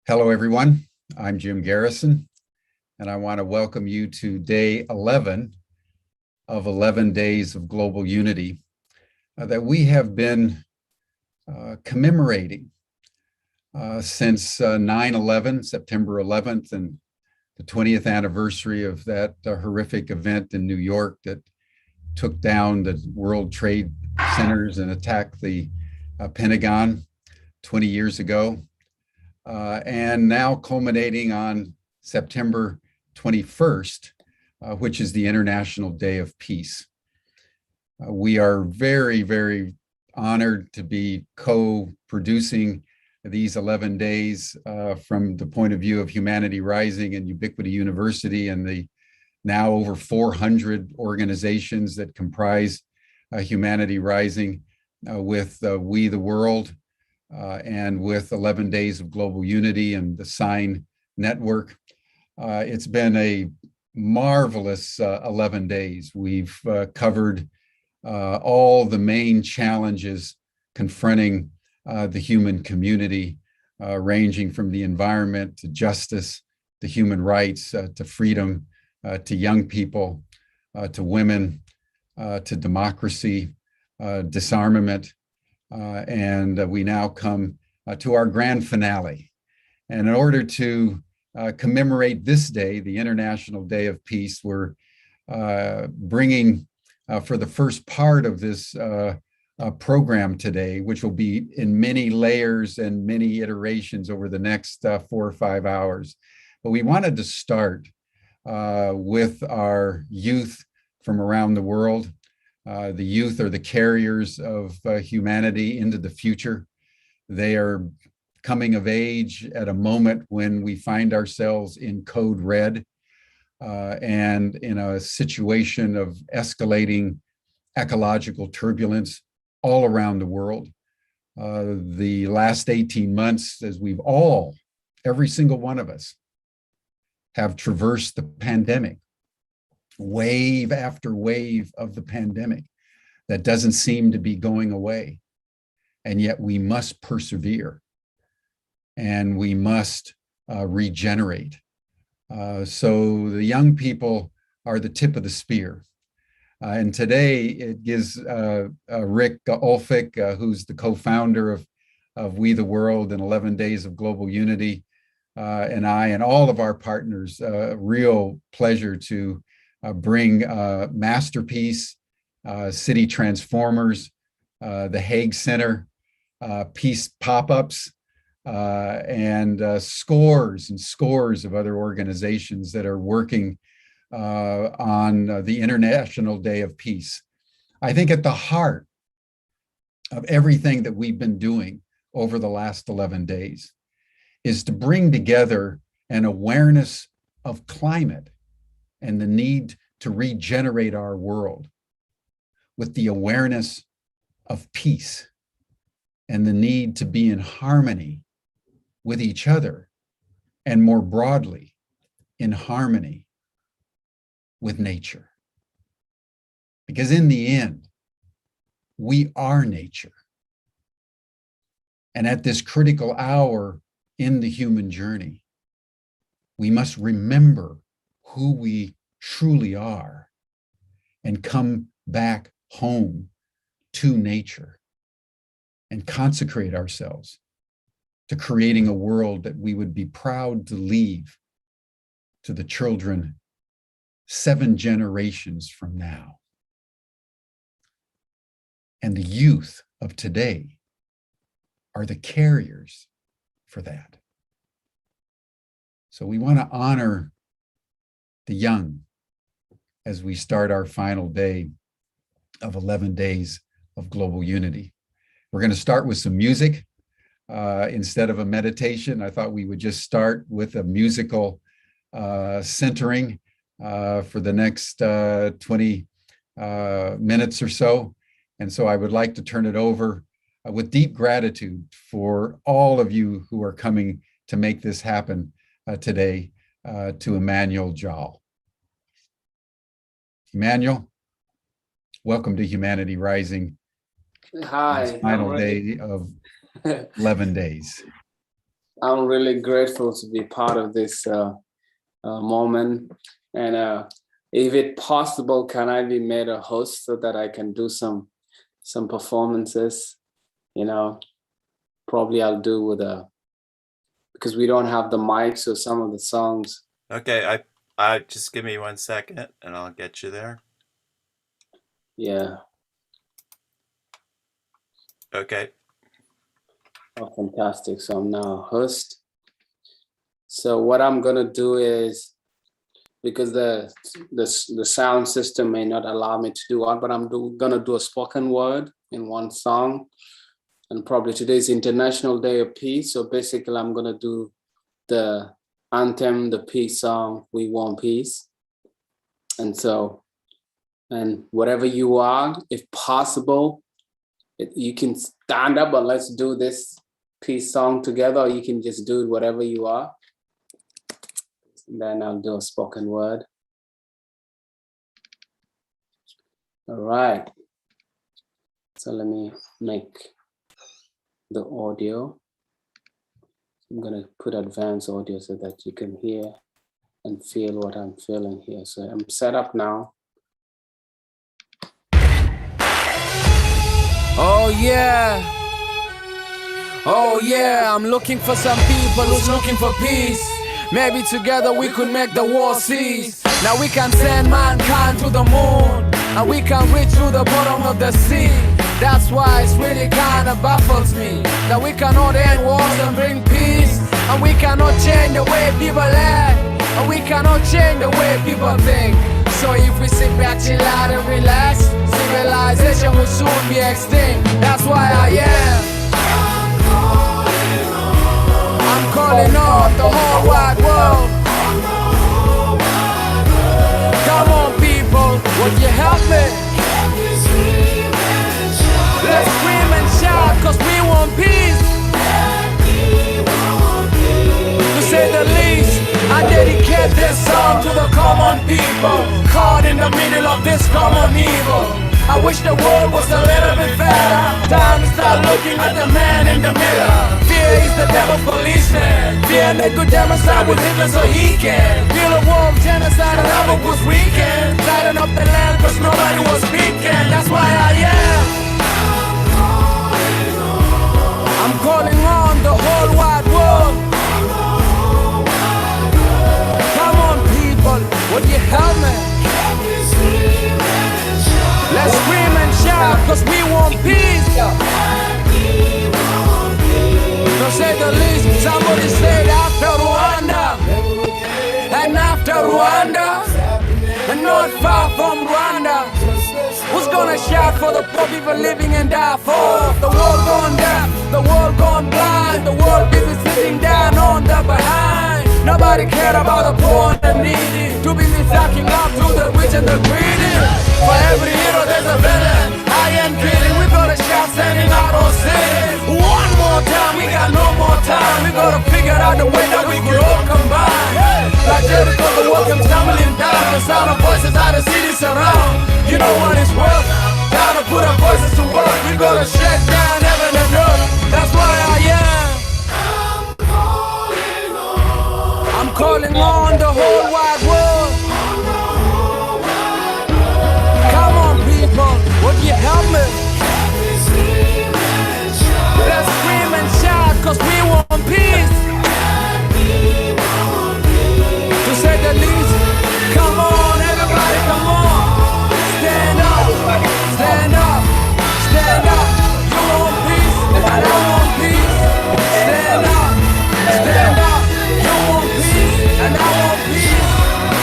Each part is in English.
Hello, everyone. I'm Jim Garrison, and I want to welcome you to day 11 of 11 Days of Global Unity that we have been commemorating since 9/11, September 11th, and the 20th anniversary of that horrific event in New York that took down the World Trade Centers and attacked the Pentagon 20 years ago. And now culminating on September 21st, which is the International Day of Peace. We are very, very honored to be co-producing these 11 days from the point of view of Humanity Rising and Ubiquity University and the now over 400 organizations that comprise Humanity Rising with We the World, and with 11 Days of Global Unity and the Sign Network. It's been a marvelous 11 days. We've covered all the main challenges confronting the human community, ranging from the environment to justice, to human rights, to freedom, to young people, to women, to democracy, disarmament. And we now come to our grand finale. And in order to commemorate this day, the International Day of Peace, we're bringing for the first part of this program today, which will be in many layers and many iterations over the next 4 or 5 hours. But we wanted to start with our youth from around the world. The youth are the carriers of humanity into the future. They are coming of age at a moment when we find ourselves in code red and in a situation of escalating ecological turbulence all around the world. The last 18 months, as we've all, every single one of us, have traversed the pandemic, wave after wave of the pandemic that doesn't seem to be going away. And yet we must persevere and we must regenerate. So the young people are the tip of the spear. And today it gives Rick Ulfik, who's the co-founder of We the World and 11 Days of Global Unity, and I and all of our partners, real pleasure to bring Masterpiece, City Transformers, the Hague Center, Peace Pop-Ups, and scores and scores of other organizations that are working on the International Day of Peace. I think at the heart of everything that we've been doing over the last 11 days is to bring together an awareness of climate and the need to regenerate our world with the awareness of peace and the need to be in harmony with each other, and more broadly, in harmony with nature. Because in the end, we are nature. And at this critical hour in the human journey, we must remember who we truly are and come back home to nature and consecrate ourselves to creating a world that we would be proud to leave to the children 7 generations from now. And the youth of today are the carriers for that. So we want to honor the young as we start our final day of 11 days of global unity. We're going to start with some music. Instead of a meditation, I thought we would just start with a musical centering for the next 20 minutes or so. And so I would like to turn it over with deep gratitude for all of you who are coming to make this happen today to Emmanuel Jal. Emmanuel, welcome to Humanity Rising. Hi. Final day of 11 days. I'm really grateful to be part of this moment. And if it's possible, can I be made a host so that I can do some performances? You know, probably I'll do with because we don't have the mic, so some of the songs. Okay, I just give me 1 second and I'll get you there. Yeah. Okay. Oh, fantastic. So I'm now a host. So what I'm gonna do is, because the sound system may not allow me to do it, but I'm gonna do a spoken word in one song. And probably today's International Day of Peace. So basically I'm gonna do the anthem, the peace song, We Want Peace. And whatever you are, if possible, you can stand up and let's do this peace song together, or you can just do it whatever you are. Then I'll do a spoken word. All right. So let me make the audio. I'm gonna put advanced audio so that you can hear and feel what I'm feeling here. So I'm set up now. Oh yeah. Oh yeah, I'm looking for some people who's looking for peace. Maybe together we could make the war cease. Now we can send mankind to the moon, and we can reach to the bottom of the sea. That's why it's really kinda baffles me that we cannot end wars and bring peace, and we cannot change the way people act, and we cannot change the way people think. So if we sit back, chill out and relax, civilization will soon be extinct. That's why I am. I'm calling on the whole wide world. Come on people, would you help me? Let's scream and shout, cause we want peace. To say the least, I dedicate this song to the common people, caught in the middle of this common evil. I wish the world was a little bit better. Time to start looking at the man in the mirror. Fear is the devil policeman. Fear make good demonstrate with Hitler so he can feel a war of genocide and love was weekend. Lighten up the land cause nobody was speaking. That's why I am. I'm calling on the whole wide world. Come on people, would you help me? Let's scream and shout, cause we want peace. To say the least, somebody said after Rwanda, and after Rwanda, and not far from Rwanda, who's gonna shout for the poor people living in Darfur? The world gone deaf, the world gone blind, the world busy sitting down on the behind. Nobody cared about the poor and the needy, too busy sucking up to the rich and the greedy. For every hero there's a villain. I am kidding, we gotta shout standing out on city. One more time, we got no more time. We gotta figure out the way that we can all combine. Like Jericho, the world comes tumbling down. The sound of voices out the city surround. You know what it's worth, gotta put our voices to work. We gotta shake down heaven and earth. That's why I am. I'm calling on the whole wide world. Come on people, would you help me? Let's scream and shout, cause we want peace. To say the least, come on everybody, come on. Stand up, stand up, stand up. You want peace, and I want peace. Stand up, stand up. You want peace, and I want peace.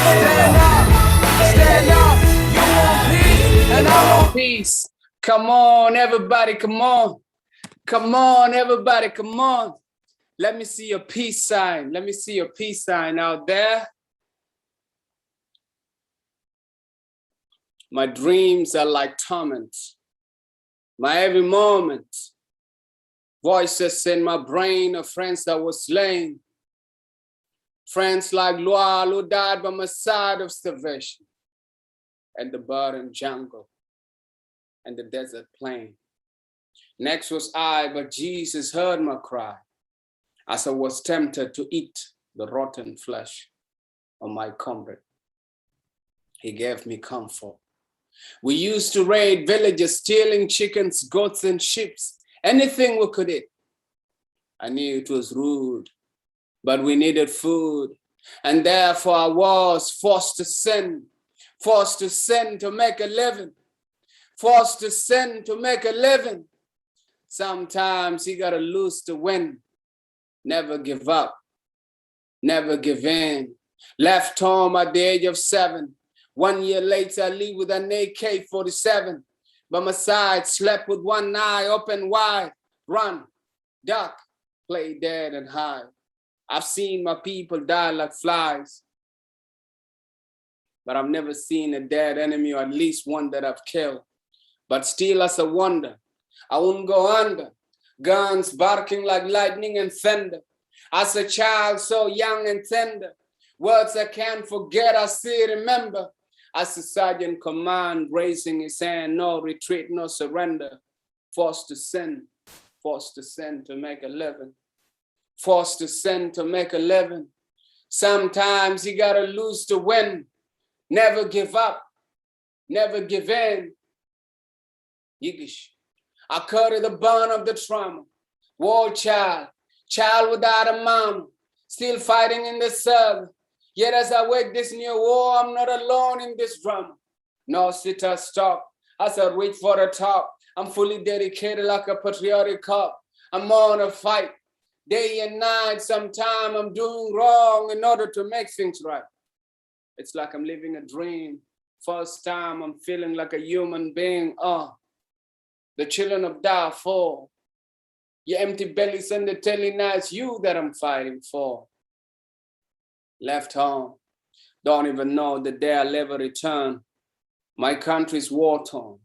Stand up, stand up. You want peace, and I want peace. Come on everybody, come on. Come on everybody, come on. Let me see your peace sign. Let me see your peace sign out there. My dreams are like torments. My every moment. Voices in my brain of friends that were slain. Friends like Lual who died by my side of starvation. And the burning jungle. And the desert plain. Next was I, but Jesus heard my cry. as I was tempted to eat the rotten flesh of my comrade. He gave me comfort. We used to raid villages, stealing chickens, goats, and sheep, anything we could eat. I knew it was rude, but we needed food. And therefore I was forced to sin to make a living, forced to sin to make a living. Sometimes you gotta lose to win. Never give up, never give in. Left home at the age of 7. 1 year later, I leave with an AK-47. By my side, slept with one eye open wide. Run, duck, play dead and hide. I've seen my people die like flies, but I've never seen a dead enemy, or at least one that I've killed. But still, as a wonder, I won't go under. Guns barking like lightning and thunder. As a child so young and tender, words I can't forget, I still remember. As the sergeant command, raising his hand, no retreat, no surrender. Forced to sin to make a living. Forced to sin to make a living. Sometimes you gotta lose to win. Never give up, never give in. Yiddish. I carry the burn of the trauma. War child, child without a mom, still fighting in the service. Yet as I wake this new war, I'm not alone in this drama. No sit or stop as I reach for the top. I'm fully dedicated like a patriotic cop. I'm on a fight, day and night. Sometime I'm doing wrong in order to make things right. It's like I'm living a dream. First time I'm feeling like a human being. The children of Darfur, your empty bellies and the telling now it's you that I'm fighting for. Left home, don't even know the day I'll ever return. My country's war-torn.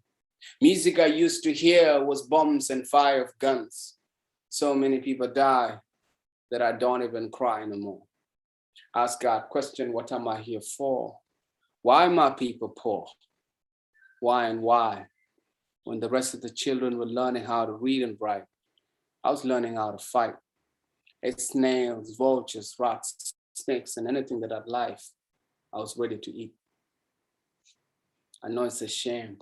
Music I used to hear was bombs and fire of guns. So many people die that I don't even cry anymore. Ask God, question, what am I here for? Why are my people poor? Why and why? When the rest of the children were learning how to read and write, I was learning how to fight. It's snails, vultures, rats, snakes, and anything that had life, I was ready to eat. I know it's a shame,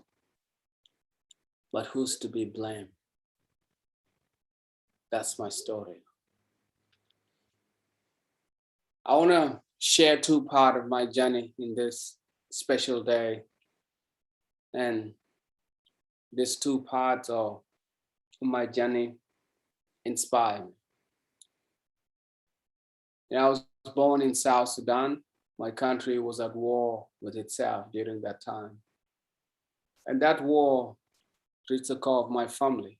but who's to be blamed? That's my story. I want to share 2 parts of my journey in this special day. And these 2 parts of my journey inspire me. I was born in South Sudan. My country was at war with itself during that time. And that war reached the core of my family.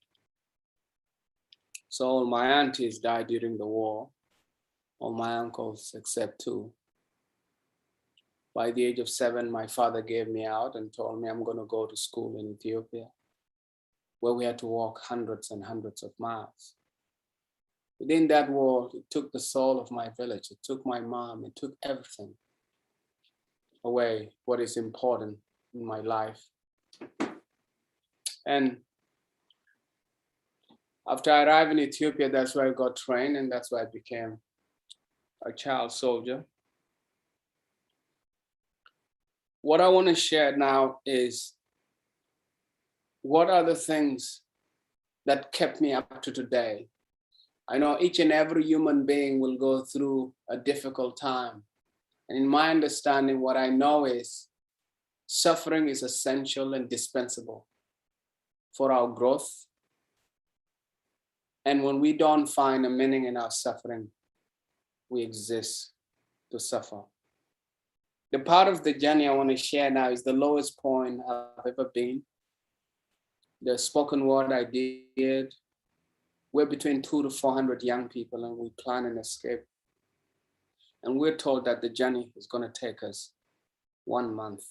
So all my aunties died during the war, all my uncles except 2. By the age of 7, my father gave me out and told me I'm going to go to school in Ethiopia, where we had to walk hundreds and hundreds of miles. Within that war, it took the soul of my village. It took my mom. It took everything away, what is important in my life. And after I arrived in Ethiopia, that's where I got trained, and that's where I became a child soldier. What I want to share now is what are the things that kept me up to today. I know each and every human being will go through a difficult time. And in my understanding, what I know is suffering is essential and dispensable for our growth. And when we don't find a meaning in our suffering, we exist to suffer. The part of the journey I want to share now is the lowest point I've ever been. The spoken word I did. We're between 200 to 400 young people, and we plan an escape. And we're told that the journey is going to take us 1 month,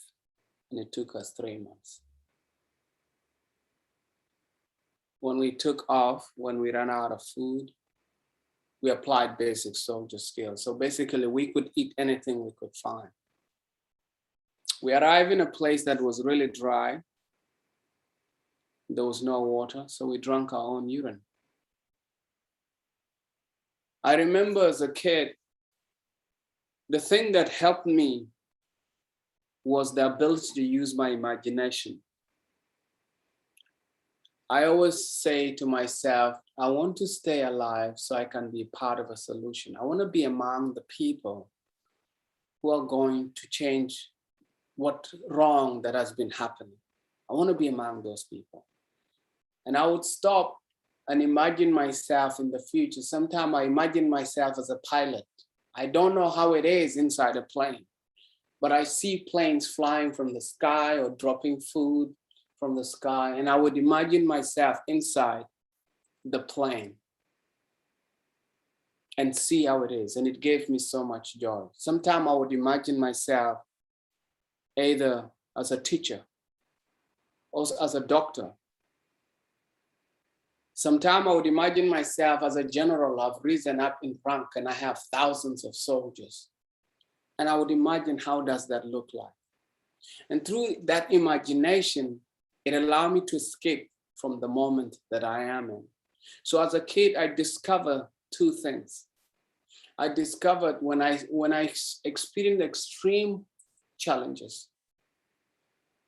and it took us 3 months. When we took off, when we ran out of food, we applied basic soldier skills. So basically, we could eat anything we could find. We arrived in a place that was really dry. There was no water, so we drank our own urine. I remember as a kid, the thing that helped me was the ability to use my imagination. I always say to myself, I want to stay alive so I can be part of a solution. I want to be among the people who are going to change what wrong that has been happening. I want to be among those people. And I would stop and imagine myself in the future. Sometimes I imagine myself as a pilot. I don't know how it is inside a plane, but I see planes flying from the sky or dropping food from the sky. And I would imagine myself inside the plane and see how it is. And it gave me so much joy. Sometimes I would imagine myself either as a teacher or as a doctor. Sometimes I would imagine myself as a general. I've risen up in rank and I have thousands of soldiers. And I would imagine how does that look like? And through that imagination, it allowed me to escape from the moment that I am in. So as a kid, I discovered two things. I discovered when I experienced extreme challenges,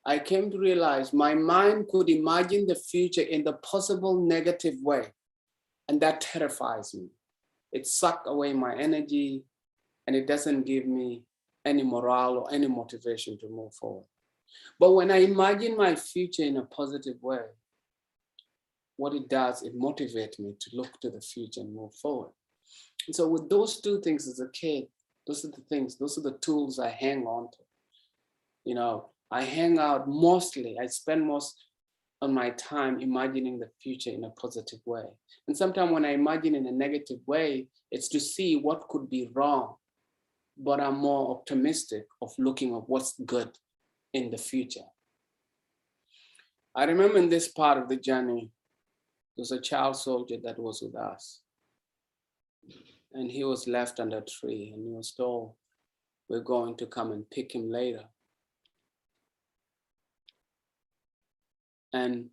I came to realize my mind could imagine the future in the possible negative way. And that terrifies me. It sucks away my energy and it doesn't give me any morale or any motivation to move forward. But when I imagine my future in a positive way, what it does, it motivates me to look to the future and move forward. And so with those two things as a kid, those are the things, those are the tools I hang on to. You know, I hang out mostly, I spend most of my time imagining the future in a positive way. And sometimes when I imagine in a negative way, it's to see what could be wrong, but I'm more optimistic of looking at what's good in the future. I remember in this part of the journey, there was a child soldier that was with us. And he was left under a tree and he was told, we're going to come and pick him later. And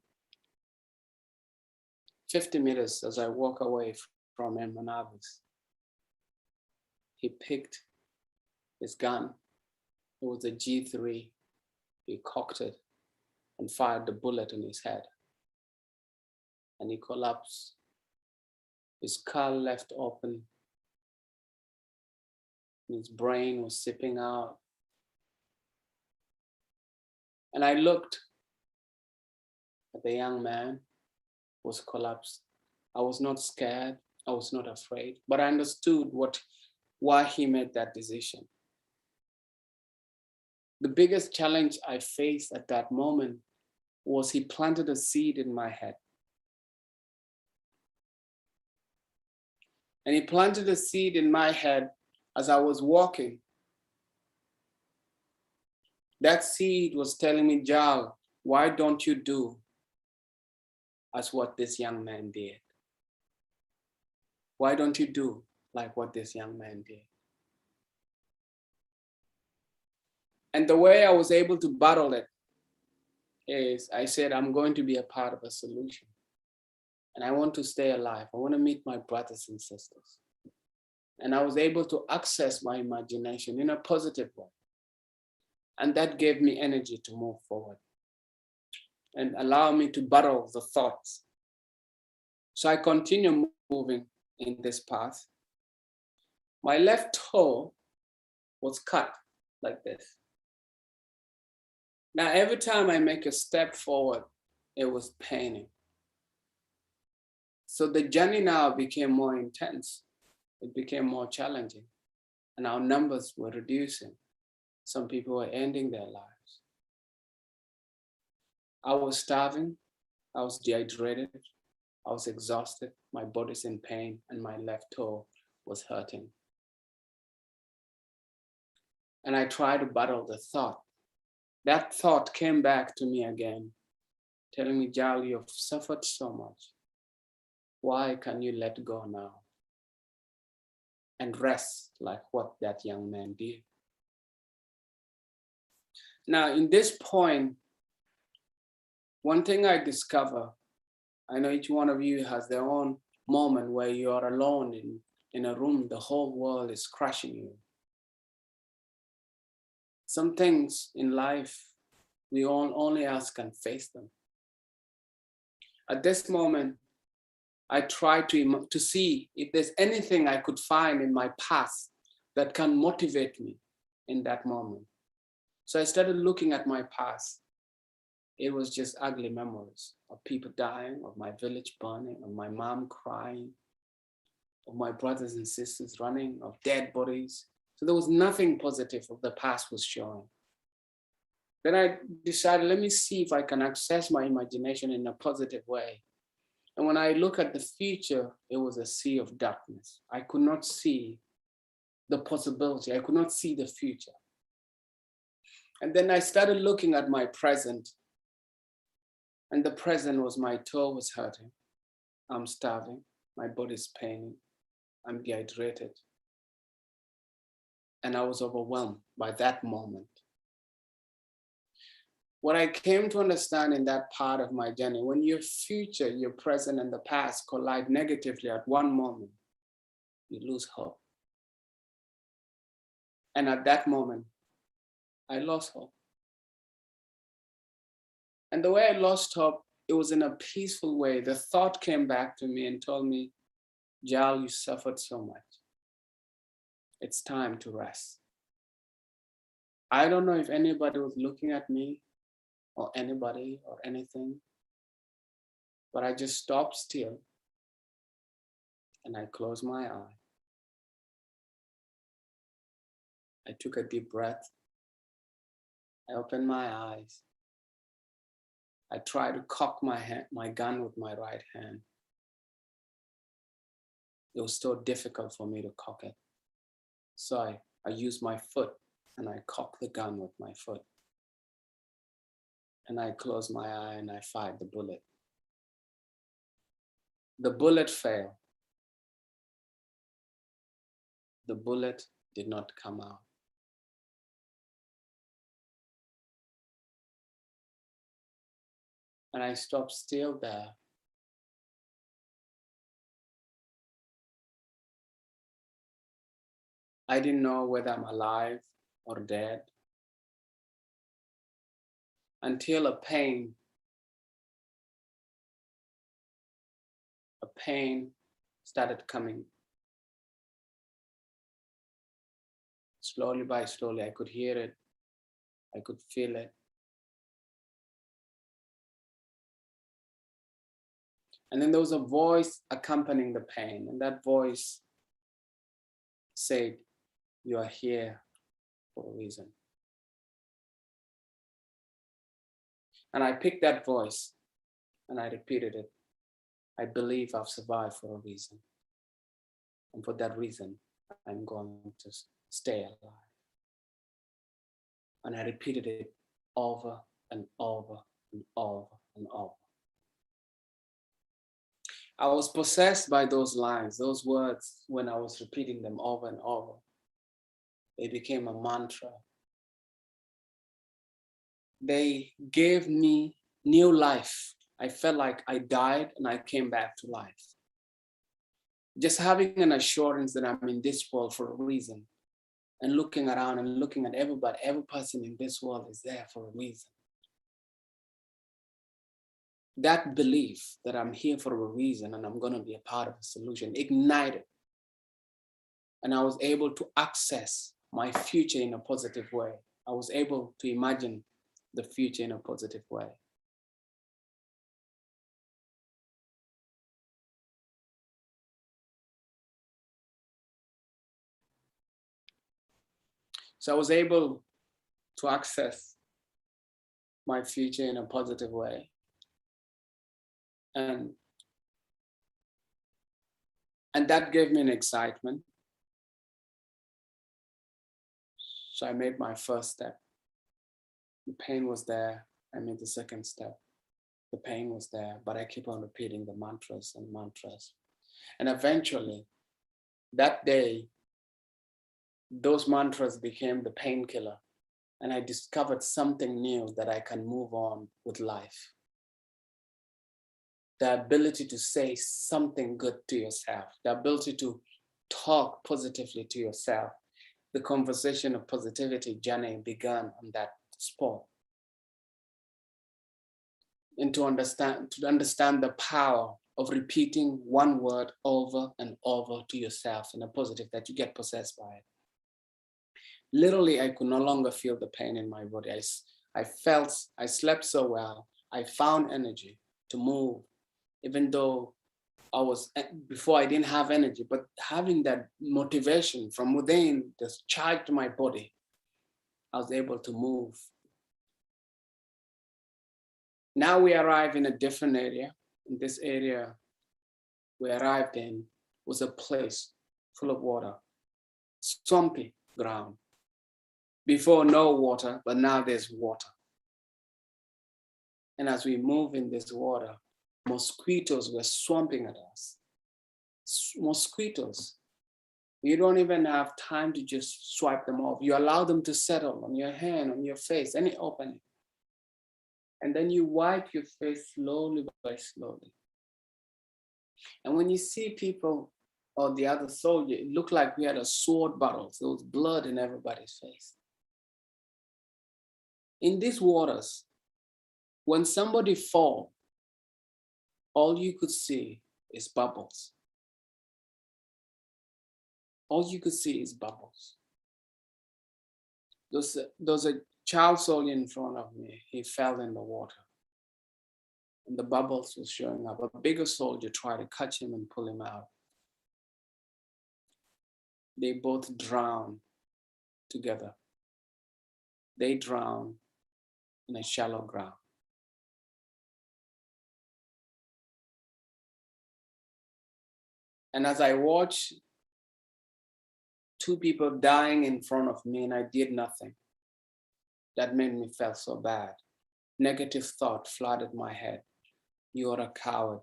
50 meters as I walk away from him and others, he picked his gun. It was a G3. He cocked it and fired the bullet in his head. And he collapsed. His skull left open. His brain was seeping out. And I looked at the young man who was collapsed. I was not scared. I was not afraid, but I understood why he made that decision. The biggest challenge I faced at that moment was he planted a seed in my head. And he planted a seed in my head as I was walking. That seed was telling me, Jal, why don't you do as what this young man did? Why don't you do like what this young man did? And the way I was able to battle it is I said, I'm going to be a part of a solution. And I want to stay alive. I want to meet my brothers and sisters. And I was able to access my imagination in a positive way. And that gave me energy to move forward and allow me to battle the thoughts. So I continue moving in this path. My left toe was cut like this. Now, every time I make a step forward, it was paining. So the journey now became more intense. It became more challenging. And our numbers were reducing. Some people were ending their lives. I was starving. I was dehydrated. I was exhausted. My body's in pain and my left toe was hurting. And I tried to battle the thought. That thought came back to me again, telling me, Jal, you've suffered so much. Why can you let go now and rest like what that young man did? Now, in this point, one thing I discover, I know each one of you has their own moment where you are alone in in a room, the whole world is crushing you. Some things in life, we all only us can face them. At this moment, I try to see if there's anything I could find in my past that can motivate me in that moment. So I started looking at my past. It was just ugly memories of people dying, of my village burning, of my mom crying, of my brothers and sisters running, of dead bodies. So there was nothing positive of the past was showing. Then I decided, let me see if I can access my imagination in a positive way. And when I look at the future, it was a sea of darkness. I could not see the possibility. I could not see the future. And then I started looking at my present. And the present was my toe was hurting. I'm starving. My body's paining. I'm dehydrated. And I was overwhelmed by that moment. What I came to understand in that part of my journey, when your future, your present, and the past collide negatively at one moment, you lose hope. And at that moment, I lost hope. And the way I lost hope, it was in a peaceful way. The thought came back to me and told me, Jal, you suffered so much. It's time to rest. I don't know if anybody was looking at me or anybody or anything, but I just stopped still and I closed my eye. I took a deep breath. I opened my eyes. I tried to cock my gun with my right hand. It was so difficult for me to cock it. So I used my foot and I cocked the gun with my foot. And I closed my eye and I fired the bullet. The bullet failed. The bullet did not come out. And I stopped still there. I didn't know whether I'm alive or dead until a pain started coming. Slowly by slowly, I could hear it. I could feel it. And then there was a voice accompanying the pain, and that voice said, you are here for a reason. And I picked that voice and I repeated it. I believe I've survived for a reason. And for that reason, I'm going to stay alive. And I repeated it over and over and over and over. I was possessed by those lines, those words, when I was repeating them over and over. They became a mantra. They gave me new life. I felt like I died and I came back to life. Just having an assurance that I'm in this world for a reason, and looking around and looking at everybody, every person in this world is there for a reason. That belief that I'm here for a reason and I'm going to be a part of a solution ignited. And I was able to access my future in a positive way. I was able to imagine the future in a positive way. So I was able to access my future in a positive way. And that gave me an excitement. So I made my first step. The pain was there. I made the second step. The pain was there, but I keep on repeating the mantras and mantras. And eventually, that day, those mantras became the painkiller. And I discovered something new that I can move on with life. The ability to say something good to yourself, the ability to talk positively to yourself. The conversation of positivity journey began on that spot. And to understand the power of repeating one word over and over to yourself in a positive, that you get possessed by it. Literally, I could no longer feel the pain in my body. I slept so well. I found energy to move, even though before I didn't have energy, but having that motivation from within just charged my body. I was able to move. Now we arrive in a different area. In this area we arrived in was a place full of water, swampy ground. Before, no water, but now there's water. And as we move in this water, mosquitoes were swamping at us. Mosquitoes. You don't even have time to just swipe them off. You allow them to settle on your hand, on your face, any opening. And then you wipe your face slowly by slowly. And when you see people or the other soldier, it looked like we had a sword battle. So there was blood in everybody's face. In these waters, when somebody falls, all you could see is bubbles. All you could see is bubbles. There's a child soldier in front of me. He fell in the water. And the bubbles were showing up. A bigger soldier tried to catch him and pull him out. They both drowned together. They drowned in a shallow ground. And as I watched two people dying in front of me and I did nothing, that made me feel so bad. Negative thought flooded my head. You are a coward.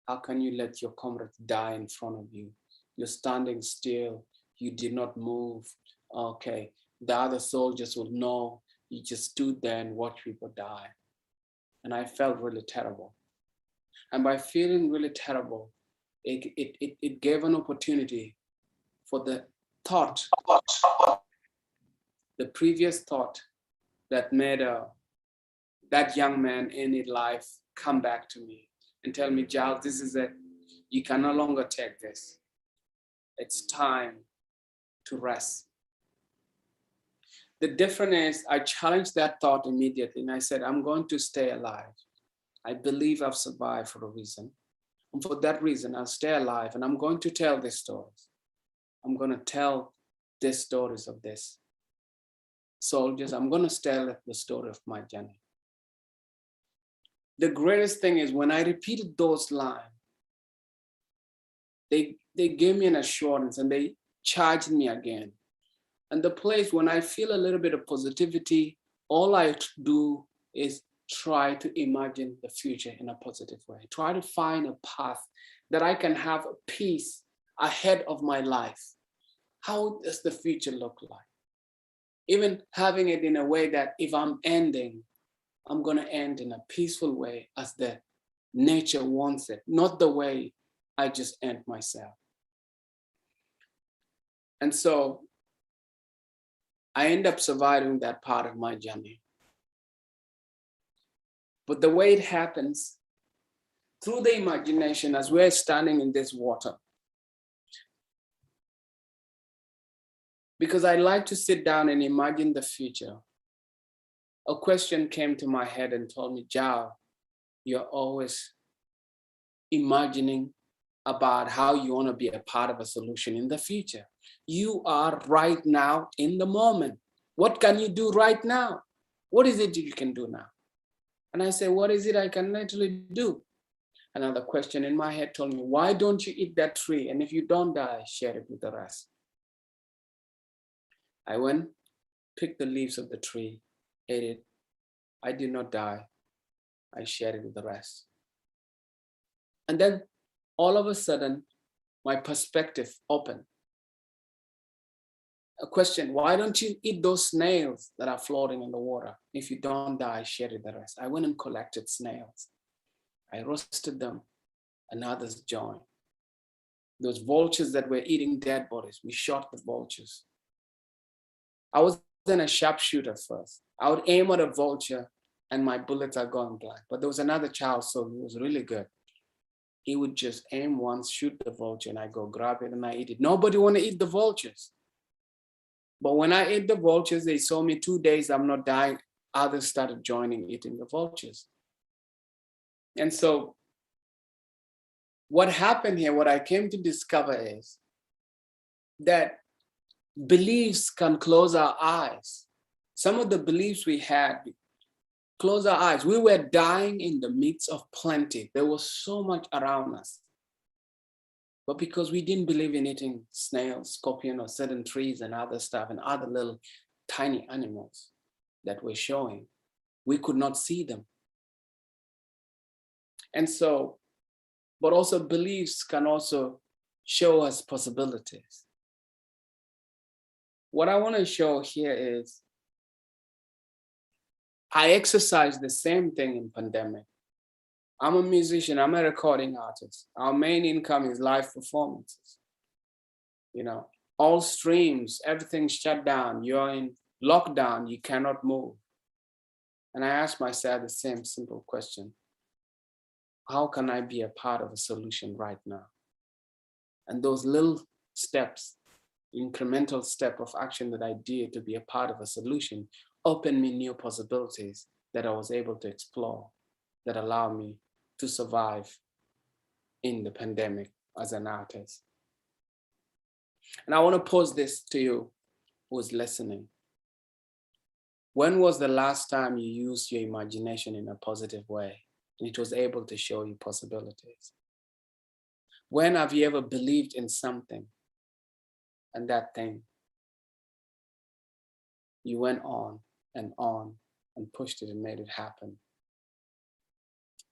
How can you let your comrades die in front of you? You're standing still. You did not move. Okay, the other soldiers would know. You just stood there and watched people die. And I felt really terrible. And by feeling really terrible, it gave an opportunity for the thought, the previous thought that made that young man in his life come back to me and tell me, Giles, this is it. You can no longer take this. It's time to rest. The difference is I challenged that thought immediately and I said, I'm going to stay alive. I believe I've survived for a reason. And for that reason, I'll stay alive and I'm going to tell these stories. I'm going to tell these stories of this soldiers. I'm going to tell the story of my journey. The greatest thing is when I repeated those lines, they gave me an assurance and they charged me again. And the place when I feel a little bit of positivity, all I do is try to imagine the future in a positive way. Try to find a path that I can have a peace ahead of my life. How does the future look like? Even having it in a way that if I'm ending, I'm going to end in a peaceful way as the nature wants it, not the way I just end myself. And so I end up surviving that part of my journey. But the way it happens, through the imagination, as we're standing in this water, because I like to sit down and imagine the future, a question came to my head and told me, Jao, you're always imagining about how you want to be a part of a solution in the future. You are right now in the moment. What can you do right now? What is it you can do now? And I said, what is it I can literally do? Another question in my head told me, why don't you eat that tree? And if you don't die, share it with the rest. I went, picked the leaves of the tree, ate it. I did not die. I shared it with the rest. And then all of a sudden, my perspective opened. A question, why don't you eat those snails that are floating in the water? If you don't die, share it with the rest. I went and collected snails. I roasted them and others joined. those vultures that were eating dead bodies. We shot the vultures. I wasn't a sharpshooter first. I would aim at a vulture and my bullets are going black. But there was another child soldier who was really good. He would just aim once, shoot the vulture, and I go grab it and I eat it. Nobody want to eat the vultures. But when I ate the vultures, they saw me 2 days, I'm not dying. Others started joining, eating the vultures. And so what happened here, what I came to discover is that beliefs can close our eyes. Some of the beliefs we had, close our eyes. We were dying in the midst of plenty. There was so much around us. But because we didn't believe in eating snails, scorpion, or certain trees and other stuff and other little tiny animals that were showing, we could not see them. And so, but also beliefs can also show us possibilities. What I want to show here is I exercise the same thing in pandemic. I'm a musician, I'm a recording artist. Our main income is live performances. You know, all streams, everything's shut down. You're in lockdown, you cannot move. And I ask myself the same simple question. How can I be a part of a solution right now? And those little steps, incremental step of action that I did to be a part of a solution opened me new possibilities that I was able to explore that allowed me to survive in the pandemic as an artist. And I want to pose this to you who's listening. When was the last time you used your imagination in a positive way and it was able to show you possibilities? When have you ever believed in something and that thing, you went on and pushed it and made it happen?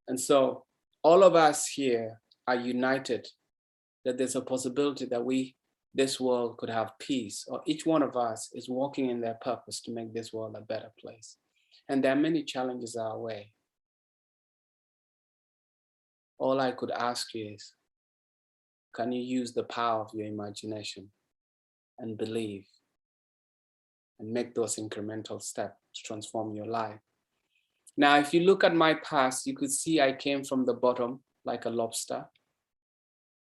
And so all of us here are united that there's a possibility that this world could have peace, or each one of us is walking in their purpose to make this world a better place. And there are many challenges our way. All I could ask you is, can you use the power of your imagination and believe and make those incremental steps to transform your life? Now, if you look at my past, you could see I came from the bottom like a lobster,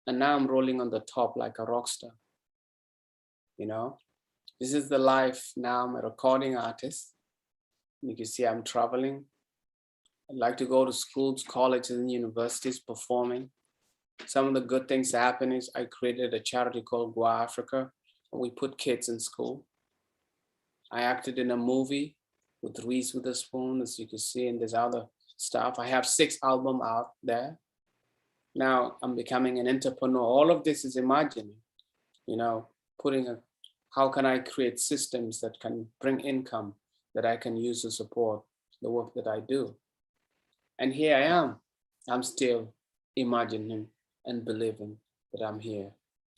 and now I'm rolling on the top like a rock star. You know, this is the life now. I'm a recording artist. You can see I'm traveling. I like to go to schools, colleges, and universities performing. Some of the good things that happen is I created a charity called Go Africa. We put kids in school. I acted in a movie with Reese Witherspoon, as you can see, and there's other stuff. I have 6 albums out there. Now I'm becoming an entrepreneur. All of this is imagining, you know, how can I create systems that can bring income that I can use to support the work that I do? And here I am. I'm still imagining and believing that I'm here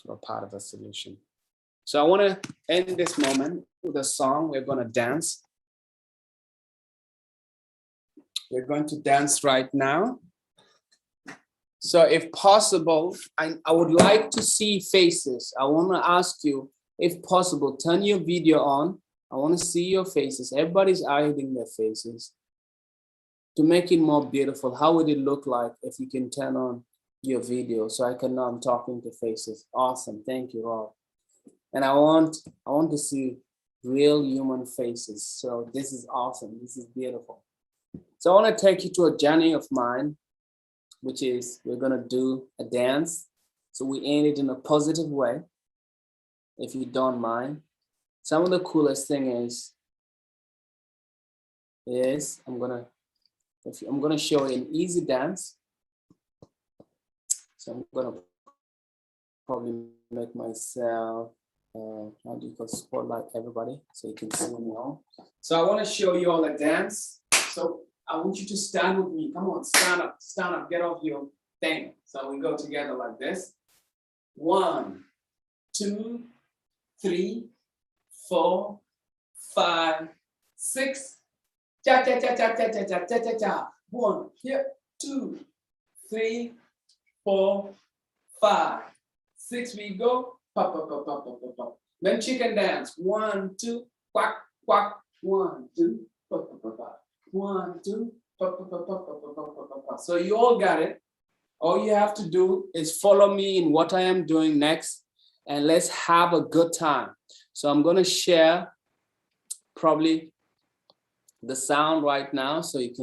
for a part of a solution. So I want to end this moment with a song. We're going to dance. We're going to dance right now. So if possible, I would like to see faces. I want to ask you, if possible, turn your video on. I want to see your faces. Everybody's hiding their faces. To make it more beautiful, how would it look like if you can turn on your video so I can know I'm talking to faces? Awesome, thank you, Rob. And I want to see real human faces. So this is awesome, this is beautiful. So I want to take you to a journey of mine, which is we're gonna do a dance. So we end it in a positive way, if you don't mind. Some of the coolest thing is I'm gonna show you an easy dance. So I'm gonna probably make myself, how do you call, spotlight everybody so you can see me all. So I want to show you all a dance. So I want you to stand with me. Come on, stand up, get off your thing. So we go together like this. 1, 2, 3, 4, 5, 6. Cha cha cha cha cha cha cha cha cha cha. 1, here, 2, 3, 4, 5, 6 feet, go. Pop, pop, pop, pop, pop, pop, pop. Then chicken dance. 1, 2, quack, quack. 1, 2, pop, pop, pop, pop. 1, 2, pop, pop, pop, pop, pop, pop, pop, pop. So you all got it. All you have to do is follow me in what I am doing next, and let's have a good time. So I'm going to share probably the sound right now, so we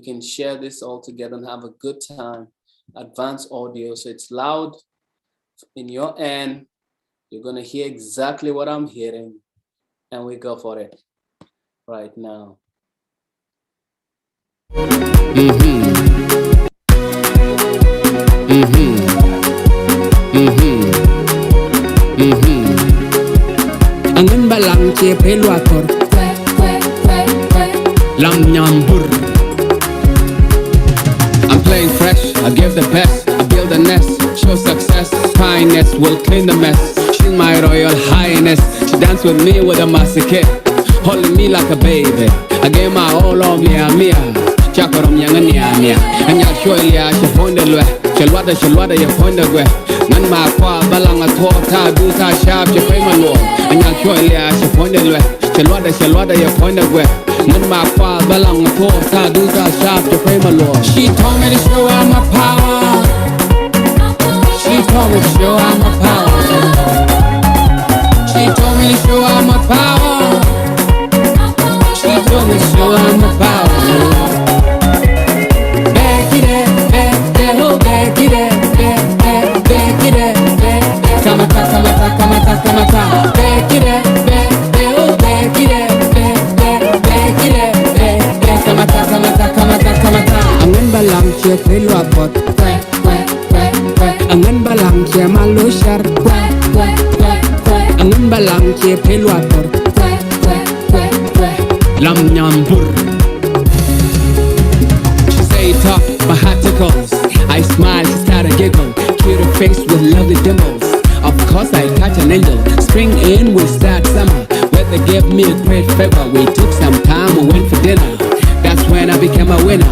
can share this all together and have a good time. Advanced audio, so it's loud in your end. You're going to hear exactly what I'm hearing, and we go for it right now. Angin balang che peluator lam nyambur. I'm playing fresh, I give the best, I build a nest, show success, kindness will clean the mess. She's my royal highness, she danced with me with a massacre, holding me like a baby. I gave my all on me, chakarom yang nya, and ya show ya she point the way, shalwada ya point the way. Nan ma kwa balang a talk ta do ta sharp je pay my law, and ya show ya she point the way, shalwada ya point the way. Nan ma kwa balang a talk ta do ta sharp je pay my law. She told me to show her my power. She told me to show her my power. She told me to show her my power. She told me to show her my power. Back it up, oh back it up, back it up, kamata. Back it up, oh back it up, back it up, kamata. Angin balang che pelu apot, angin balang che malu shar, angin balang che pelu apot, lam nyambur. She say tough, my heart tickles. I smile, she start to giggle. Cute her face with lovely dimples. Of course I catch an angel. Spring in, we start summer. Weather gave me a great favor. We took some time, we went for dinner. That's when I became a winner.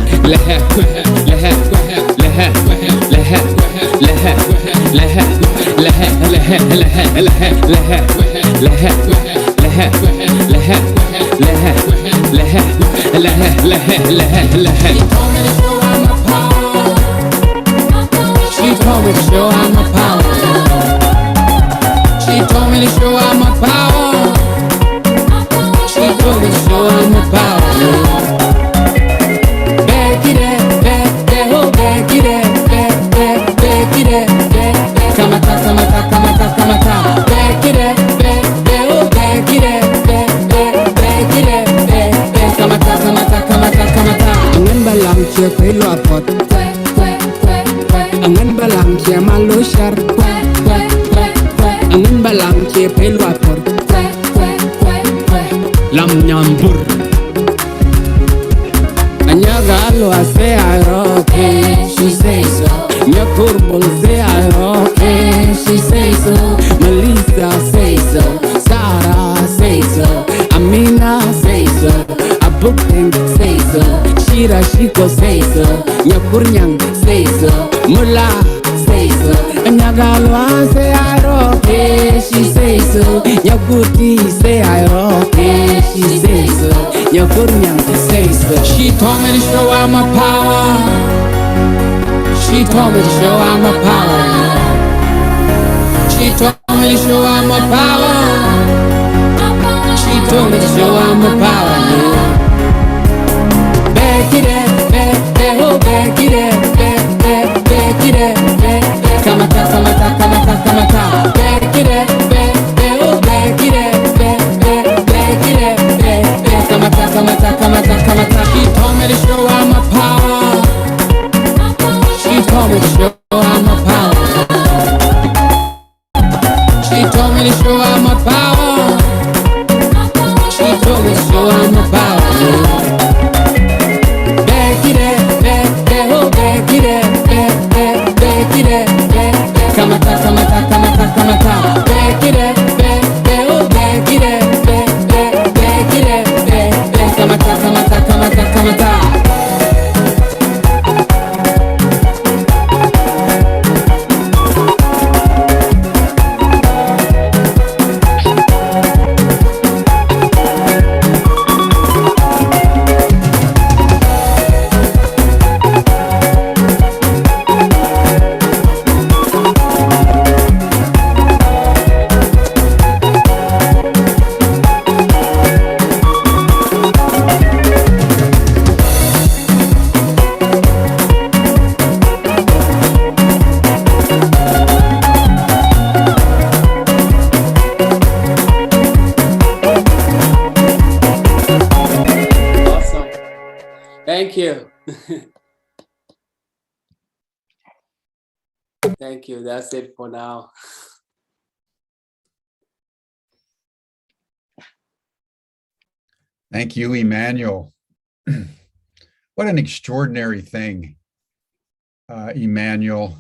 She told me to show her my power. She told me to show her my power. She told me to show her my power. Back it up, oh back it up, back it up, kamata. Back it up, oh back it up, back it up, kamata. Angin balang che pelu apot, angin balang che malu shar, angin balang che pelu apot, lam nyambur. Anyagalo ase aroke, she say so. Nyakurbol say aroke, she say so. Melissa say so, Sarah say so, Amina say so, Abukeng say so, Shira Shiko say so, Nyakurnyang say so, Mula say so. Anyagalo ase aroke, she say so. Nyakuti say aroke, she say so. Nyakurnyang say so. She told me to show her my power. She told me to show her my power. She told me to show her my power. She told me to show her my power. Back it up, oh back it up, back it up, kamata. Back it up, oh back it up, back it up, kamata. She told me to show her my power. She told me to show her my power. She told me to show her my power. She told me to show her my Thank you. Thank you. That's it for now. Thank you, Emmanuel. What an extraordinary thing, Emmanuel.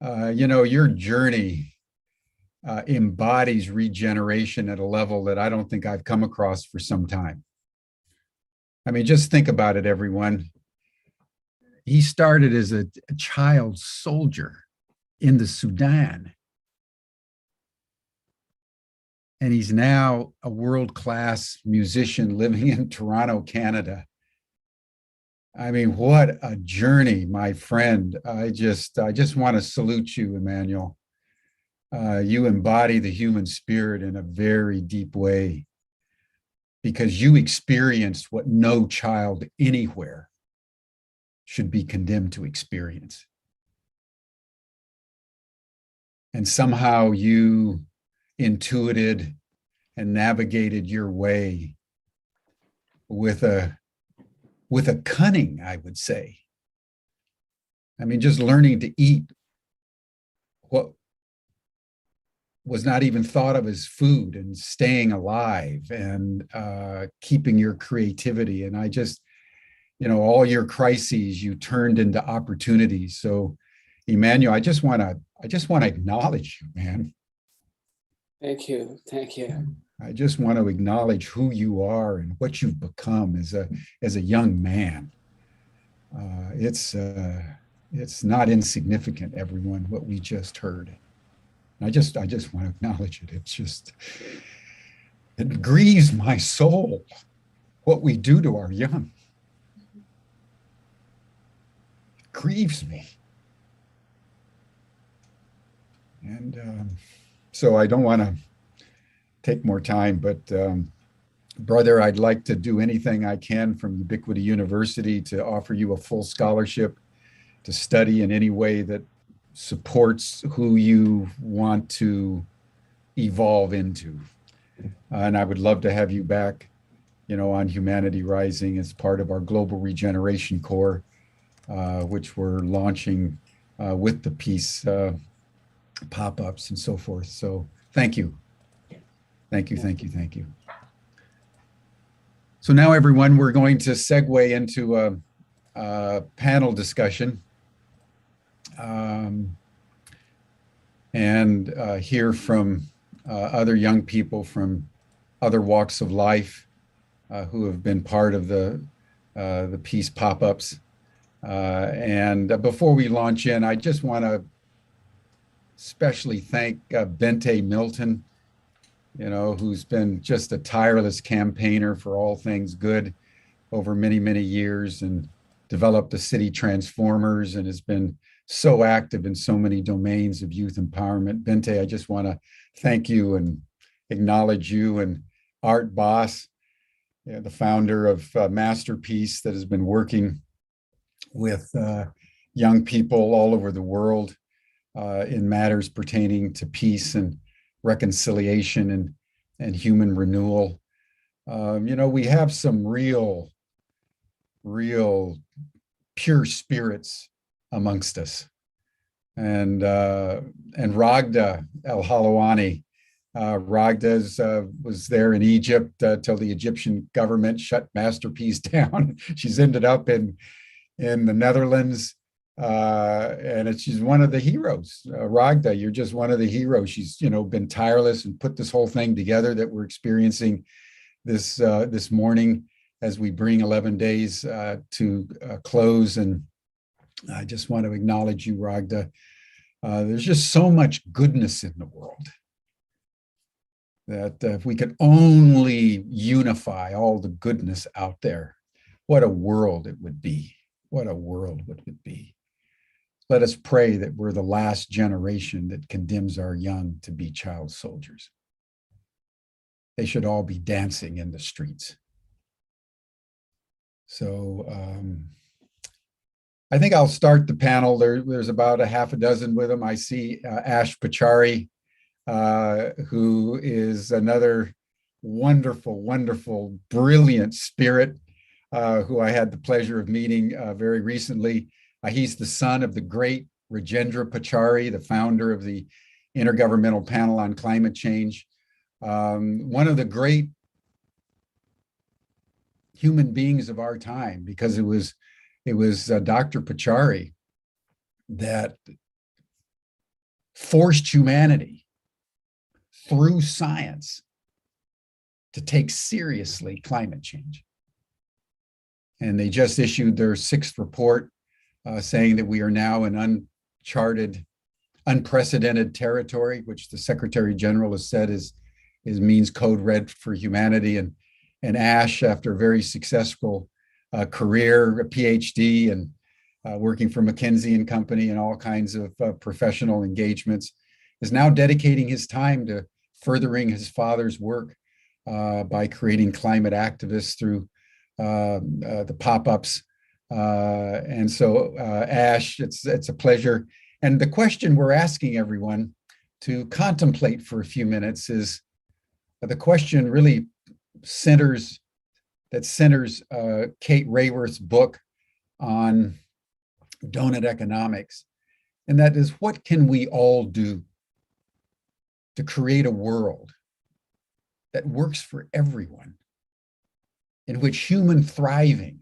Your journey embodies regeneration at a level that I don't think I've come across for some time. I mean, just think about it, everyone. He started as a child soldier in the Sudan. And he's now a world-class musician living in Toronto, Canada. I mean, what a journey, my friend. I just want to salute you, Emmanuel. You embody the human spirit in a very deep way because you experienced what no child anywhere should be condemned to experience. And somehow you intuited and navigated your way with a cunning, I would say. I mean, just learning to eat what was not even thought of as food and staying alive and keeping your creativity. And I just, all your crises you turned into opportunities. So, Emmanuel, I just want to acknowledge you, man. Thank you. Thank you. I just want to acknowledge who you are and what you've become as a young man. It's not insignificant, everyone, what we just heard. I just want to acknowledge it. It grieves my soul what we do to our young. It grieves me. And so I don't want to take more time, but brother, I'd like to do anything I can from Ubiquity University to offer you a full scholarship to study in any way that supports who you want to evolve into. And I would love to have you back, on Humanity Rising as part of our Global Regeneration Corps, which we're launching with the peace pop-ups and so forth. So thank you. Thank you. So now, everyone, we're going to segue into a panel discussion and hear from other young people from other walks of life who have been part of the peace pop-ups. And before we launch in, I just want to especially thank Bente Milton, who's been just a tireless campaigner for all things good over many, many years and developed the City Transformers and has been so active in so many domains of youth empowerment. Bente, I just want to thank you and acknowledge you, and Art Boss, the founder of Masterpiece, that has been working with young people all over the world in matters pertaining to peace and reconciliation and human renewal. We have some real pure spirits amongst us. And Ragda El-Halawani, Ragda was there in Egypt till the Egyptian government shut Masterpiece down. She's ended up in the Netherlands. And she's one of the heroes. Ragda, you're just one of the heroes. She's, been tireless and put this whole thing together that we're experiencing this morning as we bring 11 days to close. And I just want to acknowledge you, Ragda. There's just so much goodness in the world that if we could only unify all the goodness out there, what a world it would be. What a world it would be. Let us pray that we're the last generation that condemns our young to be child soldiers. They should all be dancing in the streets. So I think I'll start the panel. There's about a half a dozen with them. I see Ash Pachari, who is another wonderful, brilliant spirit. who I had the pleasure of meeting very recently. He's the son of the great Rajendra Pachauri, the founder of the Intergovernmental Panel on Climate Change. One of the great human beings of our time, because it was Dr. Pachauri that forced humanity through science to take seriously climate change. And they just issued their 6th report saying that we are now in uncharted, unprecedented territory, which the Secretary General has said means code red for humanity. And Ash, after a very successful career, a PhD, and working for McKinsey and Company and all kinds of professional engagements, is now dedicating his time to furthering his father's work by creating climate activists through the pop-ups. And so, Ash, it's a pleasure. And the question we're asking everyone to contemplate for a few minutes is, the question really centers Kate Raworth's book on donut economics. And that is, what can we all do to create a world that works for everyone, in which human thriving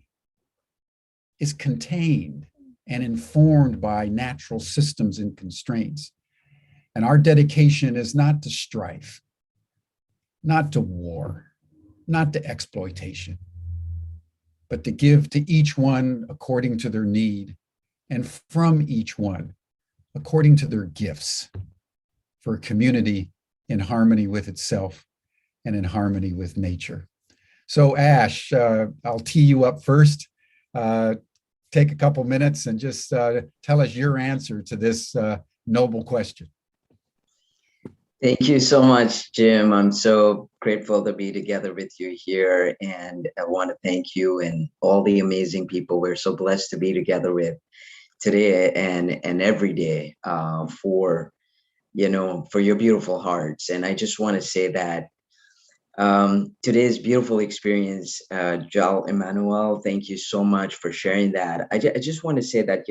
is contained and informed by natural systems and constraints. And our dedication is not to strife, not to war, not to exploitation, but to give to each one according to their need, and from each one according to their gifts, for a community in harmony with itself and in harmony with nature. So Ash, I'll tee you up first. Take a couple minutes and just tell us your answer to this noble question. Thank you so much, Jim. I'm so grateful to be together with you here. And I want to thank you and all the amazing people we're so blessed to be together with today and every day for your beautiful hearts. And I just want to say that today's beautiful experience, Jal Emmanuel, thank you so much for sharing that. I just want to say that,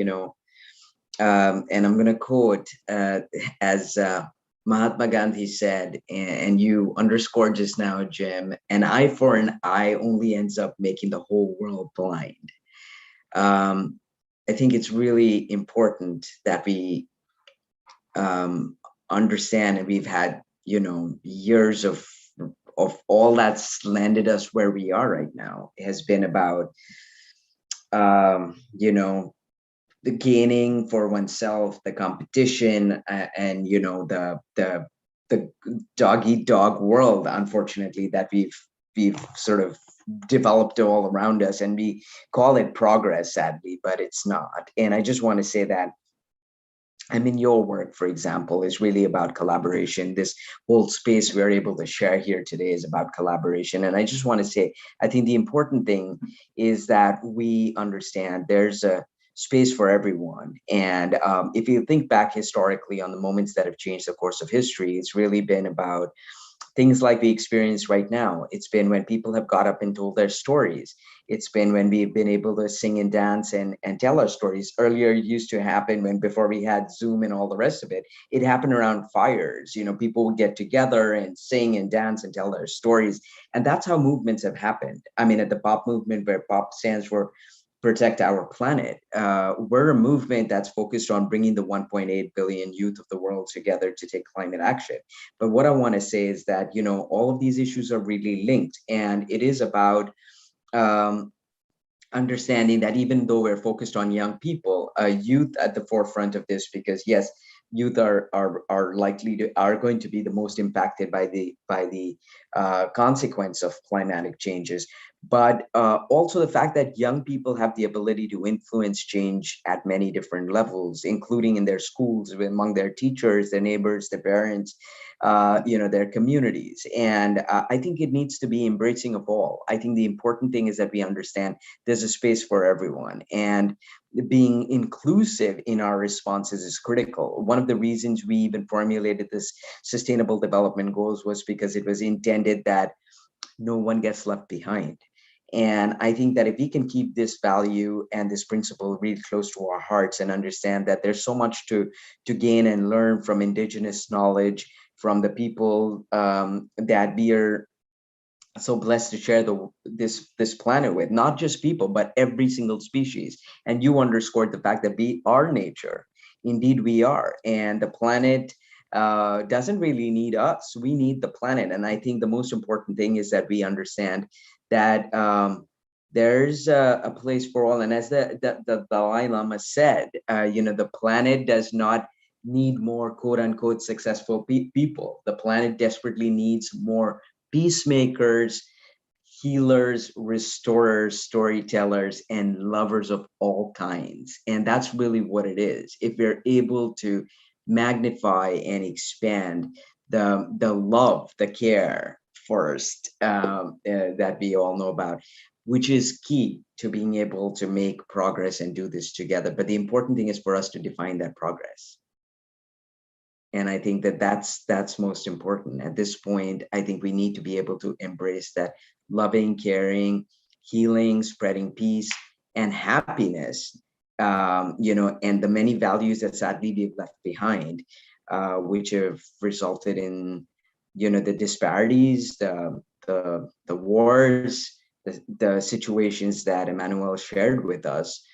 and I'm going to quote as Mahatma Gandhi said, and you underscored just now, Jim, an eye for an eye only ends up making the whole world blind. I think it's really important that we understand, and we've had, years of all that's landed us where we are right now. It has been about, the gaining for oneself, the competition, and the dog eat dog world, unfortunately, that we've sort of developed all around us, and we call it progress, sadly, but it's not. And I just want to say that, your work, for example, is really about collaboration. This whole space we're able to share here today is about collaboration. And I just want to say, I think the important thing is that we understand there's a space for everyone. And if you think back historically on the moments that have changed the course of history, it's really been about things like we experience right now. It's been when people have got up and told their stories. It's been when we've been able to sing and dance and tell our stories. Earlier, it used to happen before we had Zoom and all the rest of it, it happened around fires. People would get together and sing and dance and tell their stories. And that's how movements have happened. At the POP movement, where POP stands for Protect Our Planet, we're a movement that's focused on bringing the 1.8 billion youth of the world together to take climate action. But what I want to say is that, all of these issues are really linked. And it is about understanding that even though we're focused on young people, youth at the forefront of this, because yes, youth are going to be the most impacted by the consequence of climatic changes. But also the fact that young people have the ability to influence change at many different levels, including in their schools, among their teachers, their neighbors, their parents, their communities. And I think it needs to be embracing of all. I think the important thing is that we understand there's a space for everyone, and being inclusive in our responses is critical. One of the reasons we even formulated this Sustainable Development Goals was because it was intended that no one gets left behind. And I think that if we can keep this value and this principle really close to our hearts and understand that there's so much to gain and learn from indigenous knowledge, from the people that we are so blessed to share this planet with, not just people, but every single species. And you underscored the fact that we are nature. Indeed, we are. And the planet doesn't really need us. We need the planet. And I think the most important thing is that we understand that there's a place for all. And as the Dalai Lama said, the planet does not need more quote unquote successful people. The planet desperately needs more peacemakers, healers, restorers, storytellers, and lovers of all kinds. And that's really what it is. If we're able to magnify and expand the love, the care first, that we all know about, which is key to being able to make progress and do this together. But the important thing is for us to define that progress. And I think that that's most important. At this point, I think we need to be able to embrace that loving, caring, healing, spreading peace and happiness, and the many values that sadly we've left behind, which have resulted in, the disparities, the wars, the situations that Emmanuel shared with us.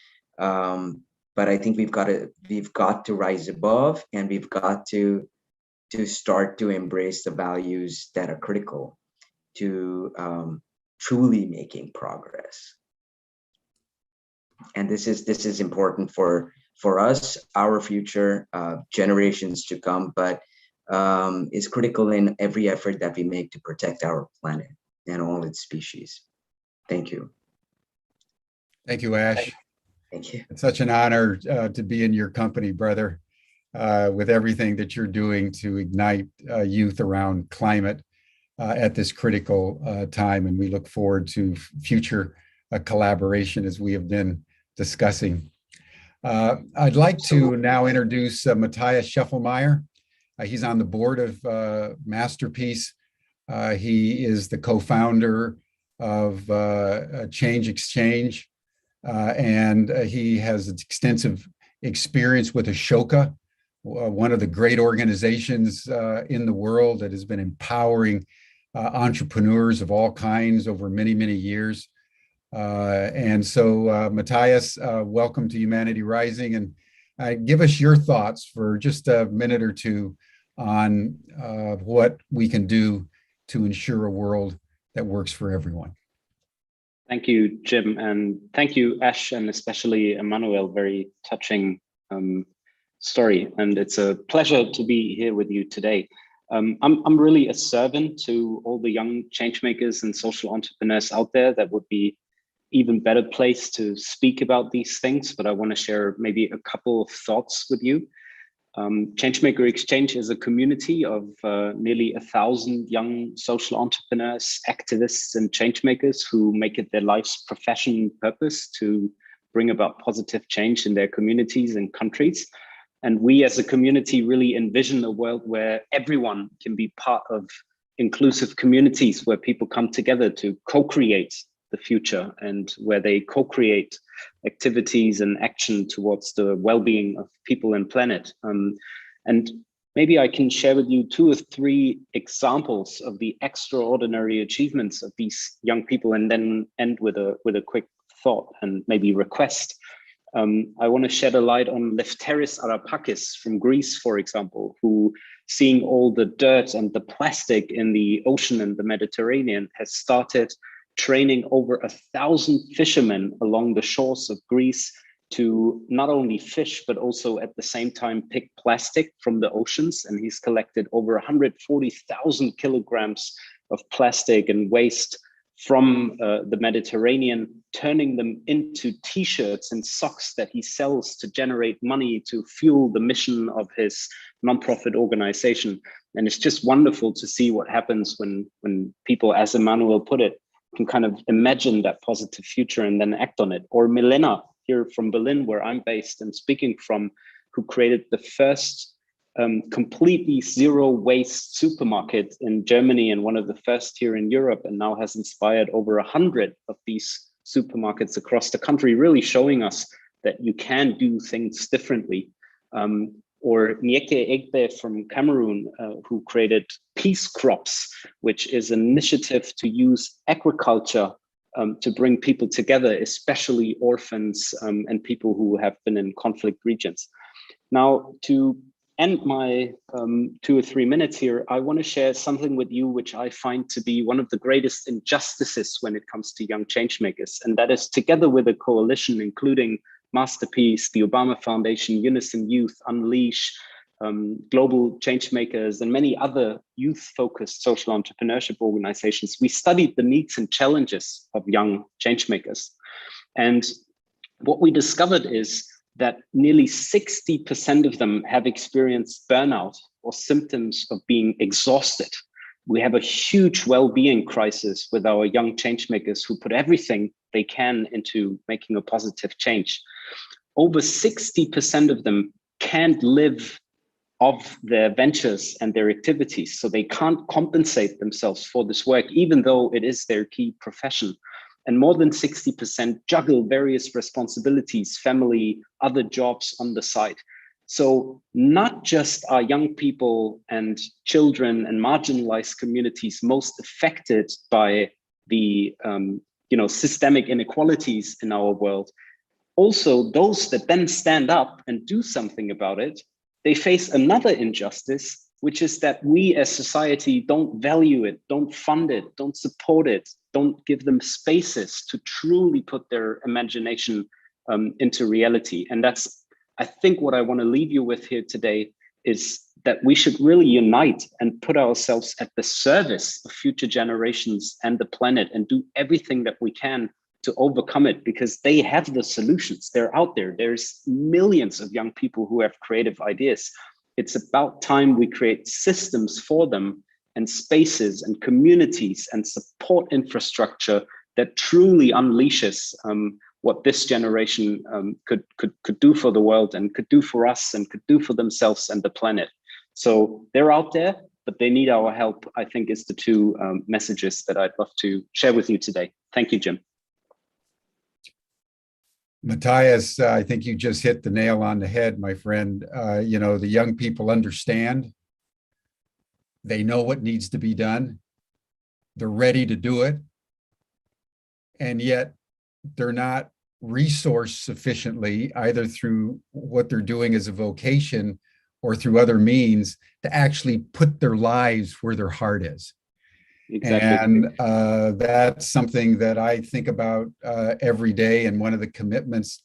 But I think we've got to rise above, and we've got to start to embrace the values that are critical to truly making progress. And this is important for us, our future, generations to come, but is critical in every effort that we make to protect our planet and all its species. Thank you. Thank you, Ash. Thank you. It's such an honor to be in your company, brother, with everything that you're doing to ignite youth around climate at this critical time. And we look forward to future collaboration as we have been discussing. I'd like to now introduce Matthias Scheffelmeyer. He's on the board of Masterpiece. He is the co-founder of Change Exchange. And he has extensive experience with Ashoka, one of the great organizations in the world that has been empowering entrepreneurs of all kinds over many, many years. And so, Matthias, welcome to Humanity Rising, and give us your thoughts for just a minute or two on what we can do to ensure a world that works for everyone. Thank you, Jim, and thank you, Ash, and especially Emmanuel. Very touching story, and it's a pleasure to be here with you today. I'm really a servant to all the young changemakers and social entrepreneurs out there that would be even better placed to speak about these things, but I want to share maybe a couple of thoughts with you. Changemaker Exchange is a community of nearly 1,000 young social entrepreneurs, activists, and changemakers who make it their life's profession and purpose to bring about positive change in their communities and countries. And we as a community really envision a world where everyone can be part of inclusive communities, where people come together to co-create the future, and where they co-create activities and action towards the well-being of people and planet. And maybe I can share with you 2 or 3 examples of the extraordinary achievements of these young people, and then end with a quick thought and maybe request. I want to shed a light on Lefteris Arapakis from Greece, for example, who, seeing all the dirt and the plastic in the ocean and the Mediterranean, has started training over 1,000 fishermen along the shores of Greece to not only fish, but also at the same time pick plastic from the oceans. And he's collected over 140,000 kilograms of plastic and waste from the Mediterranean, turning them into t-shirts and socks that he sells to generate money to fuel the mission of his nonprofit organization. And it's just wonderful to see what happens when people, as Emmanuel put it, can kind of imagine that positive future and then act on it. Or Milena here from Berlin, where I'm based and speaking from, who created the first completely zero waste supermarket in Germany, and one of the first here in Europe, and now has inspired over 100 of these supermarkets across the country, really showing us that you can do things differently. Or Nyeke Egbe from Cameroon, who created Peace Crops, which is an initiative to use agriculture to bring people together, especially orphans and people who have been in conflict regions. Now, to end my 2 or 3 minutes here, I want to share something with you which I find to be one of the greatest injustices when it comes to young changemakers. And that is, together with a coalition, including Masterpiece, the Obama Foundation, Unison Youth, Unleash, Global Changemakers, and many other youth-focused social entrepreneurship organizations, we studied the needs and challenges of young changemakers. And what we discovered is that nearly 60% of them have experienced burnout or symptoms of being exhausted. We have a huge well-being crisis with our young changemakers who put everything they can into making a positive change. Over 60% of them can't live off their ventures and their activities, so they can't compensate themselves for this work, even though it is their key profession. And more than 60% juggle various responsibilities, family, other jobs on the side. So not just are young people and children and marginalized communities most affected by the systemic inequalities in our world, also those that then stand up and do something about it, they face another injustice, which is that we as society don't value it, don't fund it, don't support it, don't give them spaces to truly put their imagination into reality. And that's, I think, what I want to leave you with here today is that we should really unite and put ourselves at the service of future generations and the planet and do everything that we can to overcome it, because they have the solutions. They're out there. There's millions of young people who have creative ideas. It's about time we create systems for them and spaces and communities and support infrastructure that truly unleashes what this generation could do for the world and could do for us and could do for themselves and the planet. So they're out there, but they need our help, I think, is the two messages that I'd love to share with you today. Thank you, Jim. Matthias, I think you just hit the nail on the head, my friend. The young people understand. They know what needs to be done. They're ready to do it. And yet they're not resourced sufficiently, either through what they're doing as a vocation or through other means, to actually put their lives where their heart is. Exactly. And that's something that I think about every day. And one of the commitments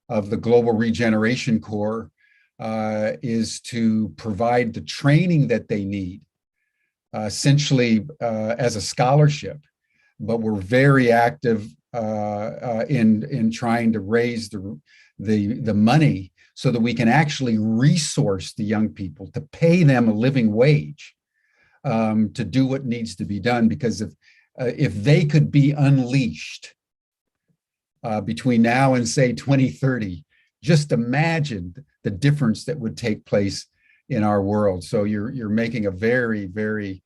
of the Global Regeneration Corps is to provide the training that they need, essentially as a scholarship. But we're very active in trying to raise the money so that we can actually resource the young people, to pay them a living wage. To do what needs to be done, because if they could be unleashed between now and say 2030, just imagine the difference that would take place in our world. So you're making a very, very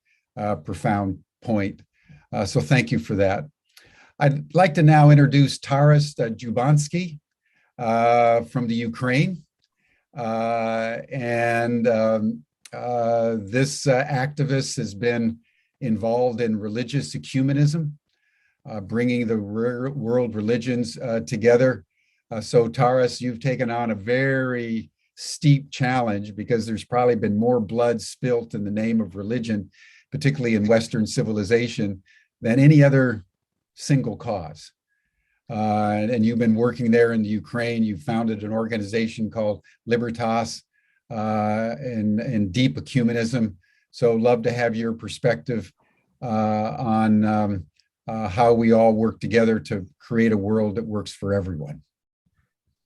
profound point. So thank you for that. I'd like to now introduce Taras Jubansky from the Ukraine. This activist has been involved in religious ecumenism, bringing the world religions together. So Taras, you've taken on a very steep challenge, because there's probably been more blood spilt in the name of religion, particularly in Western civilization, than any other single cause. And you've been working there in the Ukraine. You founded an organization called Libertas, and deep ecumenism. So love to have your perspective on how we all work together to create a world that works for everyone.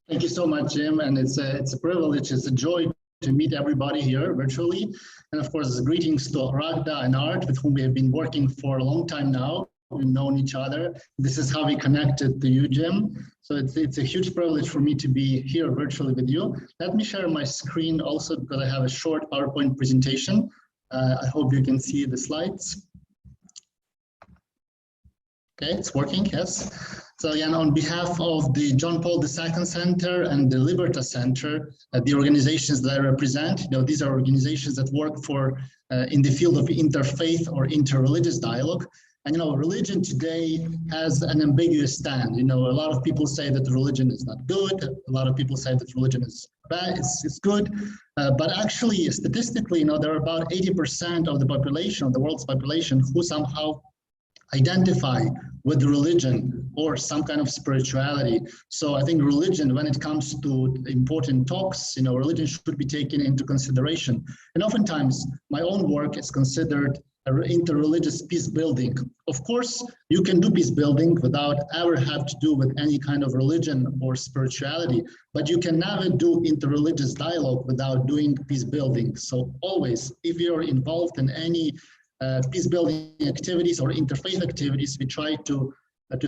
Thank you so much, Jim. And it's a privilege, it's a joy to meet everybody here virtually. And of course, greetings to Ragda and Art, with whom we have been working for a long time now. we've known each other. This is how we connected to you, Jim. So it's a huge privilege for me to be here virtually with you. Let me share my screen also because I have a short PowerPoint presentation. I hope you can see the slides. Okay, it's working, yes. So again, on behalf of the John Paul II Center and the Libertas Center, the organizations that I represent, these are organizations that work for in the field of interfaith or interreligious dialogue. And religion today has an ambiguous stand. A lot of people say that religion is not good. A lot of people say that religion is bad, it's good. But actually, statistically, there are about 80% of the population, of the world's population, who somehow identify with religion or some kind of spirituality. So I think religion, when it comes to important talks, religion should be taken into consideration. And oftentimes, my own work is considered interreligious peace building. Of course, you can do peace building without ever have to do with any kind of religion or spirituality, but you can never do interreligious dialogue without doing peace building. So always, if you're involved in any peace building activities or interfaith activities, we try to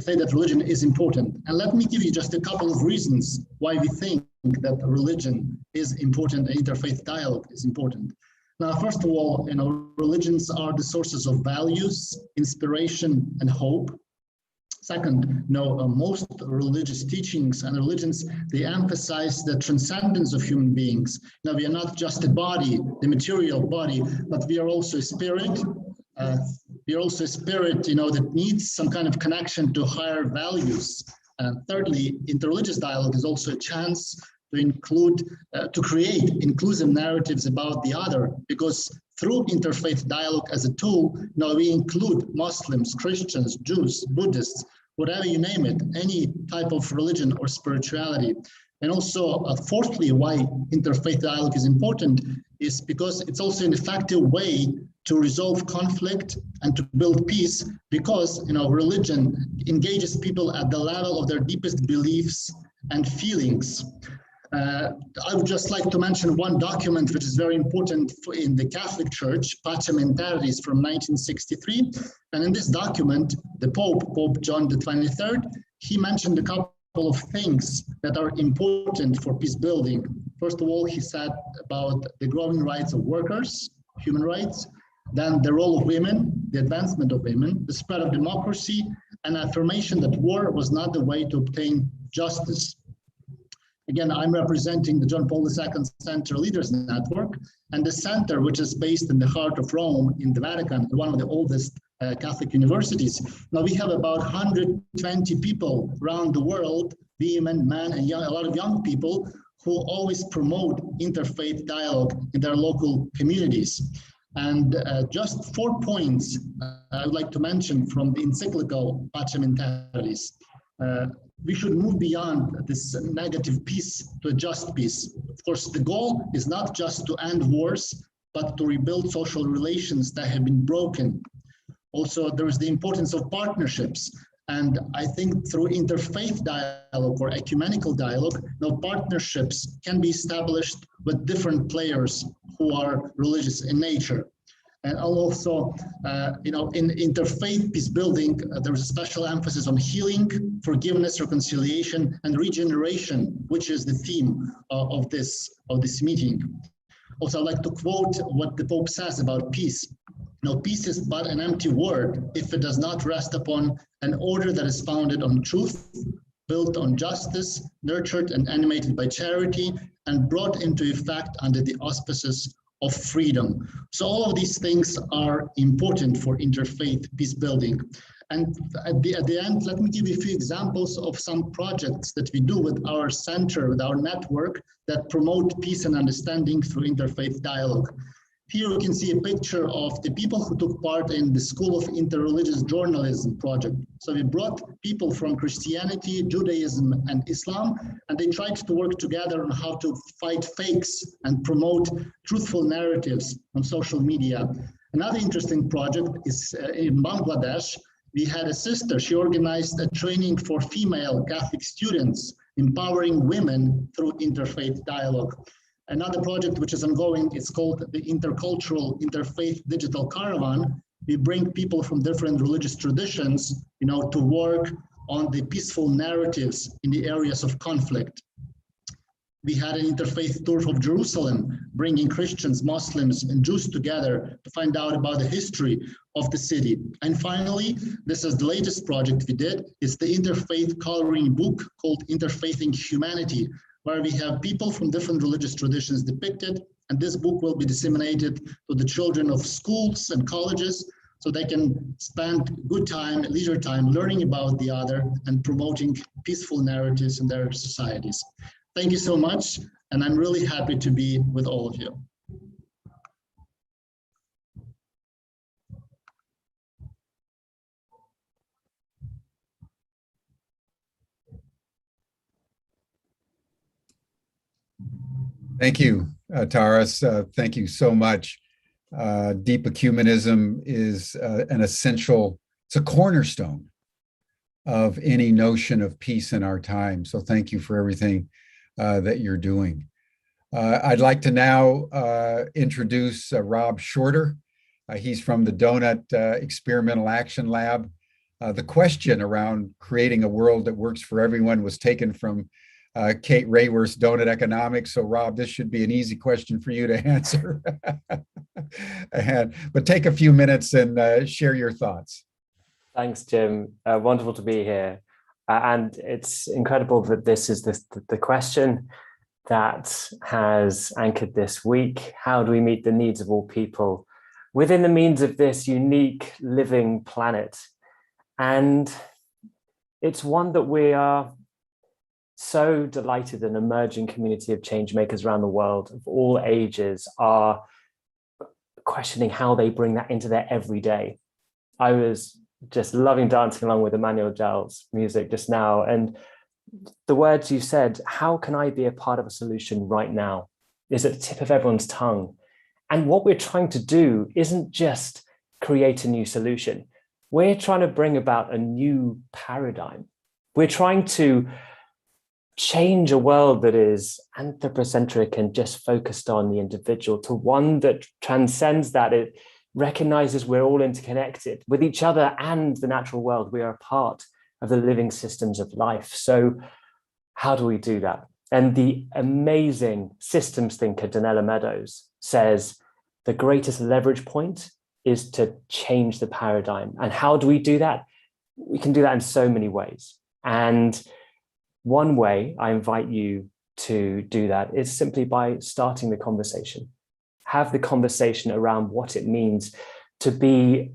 say that religion is important. And let me give you just a couple of reasons why we think that religion is important and interfaith dialogue is important. Now, first of all, religions are the sources of values, inspiration, and hope. Second, most religious teachings and religions, they emphasize the transcendence of human beings. Now, we are not just a body, the material body, but we are also a spirit. We are also a spirit, that needs some kind of connection to higher values. And thirdly, interreligious dialogue is also a chance to create inclusive narratives about the other, because through interfaith dialogue as a tool, we include Muslims, Christians, Jews, Buddhists, whatever you name it, any type of religion or spirituality. And also, fourthly, why interfaith dialogue is important is because it's also an effective way to resolve conflict and to build peace, because religion engages people at the level of their deepest beliefs and feelings. I would just like to mention one document which is very important in the Catholic Church, Pacem in Terris from 1963. And in this document, the Pope John XXIII, he mentioned a couple of things that are important for peace building. First of all, he said about the growing rights of workers, human rights, then the role of women, the advancement of women, the spread of democracy, and affirmation that war was not the way to obtain justice. Again, I'm representing the John Paul II Center Leaders Network, and the center, which is based in the heart of Rome in the Vatican, one of the oldest Catholic universities. Now we have about 120 people around the world, women, men, and a lot of young people who always promote interfaith dialogue in their local communities. And just 4 points I would like to mention from the encyclical Pacem in Terris. We should move beyond this negative peace to a just peace. Of course, the goal is not just to end wars, but to rebuild social relations that have been broken. Also, there is the importance of partnerships. And I think through interfaith dialogue or ecumenical dialogue, partnerships can be established with different players who are religious in nature. And also, in interfaith peace building, there is a special emphasis on healing, forgiveness, reconciliation, and regeneration, which is the theme of this meeting. Also, I'd like to quote what the Pope says about peace. Peace is but an empty word if it does not rest upon an order that is founded on truth, built on justice, nurtured and animated by charity, and brought into effect under the auspices of freedom. So all of these things are important for interfaith peace building. And at the end, let me give you a few examples of some projects that we do with our center, with our network, that promote peace and understanding through interfaith dialogue. Here you can see a picture of the people who took part in the School of Interreligious Journalism project. So we brought people from Christianity, Judaism, and Islam, and they tried to work together on how to fight fakes and promote truthful narratives on social media. Another interesting project is in Bangladesh. We had a sister, she organized a training for female Catholic students, empowering women through interfaith dialogue. Another project which is ongoing is called the Intercultural Interfaith Digital Caravan. we bring people from different religious traditions, to work on the peaceful narratives in the areas of conflict. We had an interfaith tour of Jerusalem, bringing Christians, Muslims, and Jews together to find out about the history of the city. And finally, this is the latest project we did. It's the interfaith coloring book called Interfaithing Humanity, where we have people from different religious traditions depicted. And this book will be disseminated to the children of schools and colleges so they can spend good time, leisure time, learning about the other and promoting peaceful narratives in their societies. Thank you so much, and I'm really happy to be with all of you. Thank you, Taras. Thank you so much. Deep ecumenism is an essential, it's a cornerstone of any notion of peace in our time. So thank you for everything that you're doing. I'd like to now introduce Rob Shorter. He's from the Donut Experimental Action Lab. The question around creating a world that works for everyone was taken from Kate Raworth's Donut Economics. So Rob, this should be an easy question for you to answer. But take a few minutes and share your thoughts. Thanks, Jim. Wonderful to be here. And it's incredible that this is the question that has anchored this week. How do we meet the needs of all people within the means of this unique living planet? And it's one that we are so delighted an emerging community of change makers around the world of all ages are questioning how they bring that into their everyday. I was just loving dancing along with Emmanuel Jal's music just now. And the words you said, how can I be a part of a solution right now, is at the tip of everyone's tongue. And what we're trying to do isn't just create a new solution. We're trying to bring about a new paradigm. We're trying to change a world that is anthropocentric and just focused on the individual to one that transcends that. It recognizes we're all interconnected with each other and the natural world. We are a part of the living systems of life. So how do we do that? And the amazing systems thinker, Donella Meadows, says the greatest leverage point is to change the paradigm. And how do we do that? We can do that in so many ways. And one way I invite you to do that is simply by starting the conversation. Have the conversation around what it means to be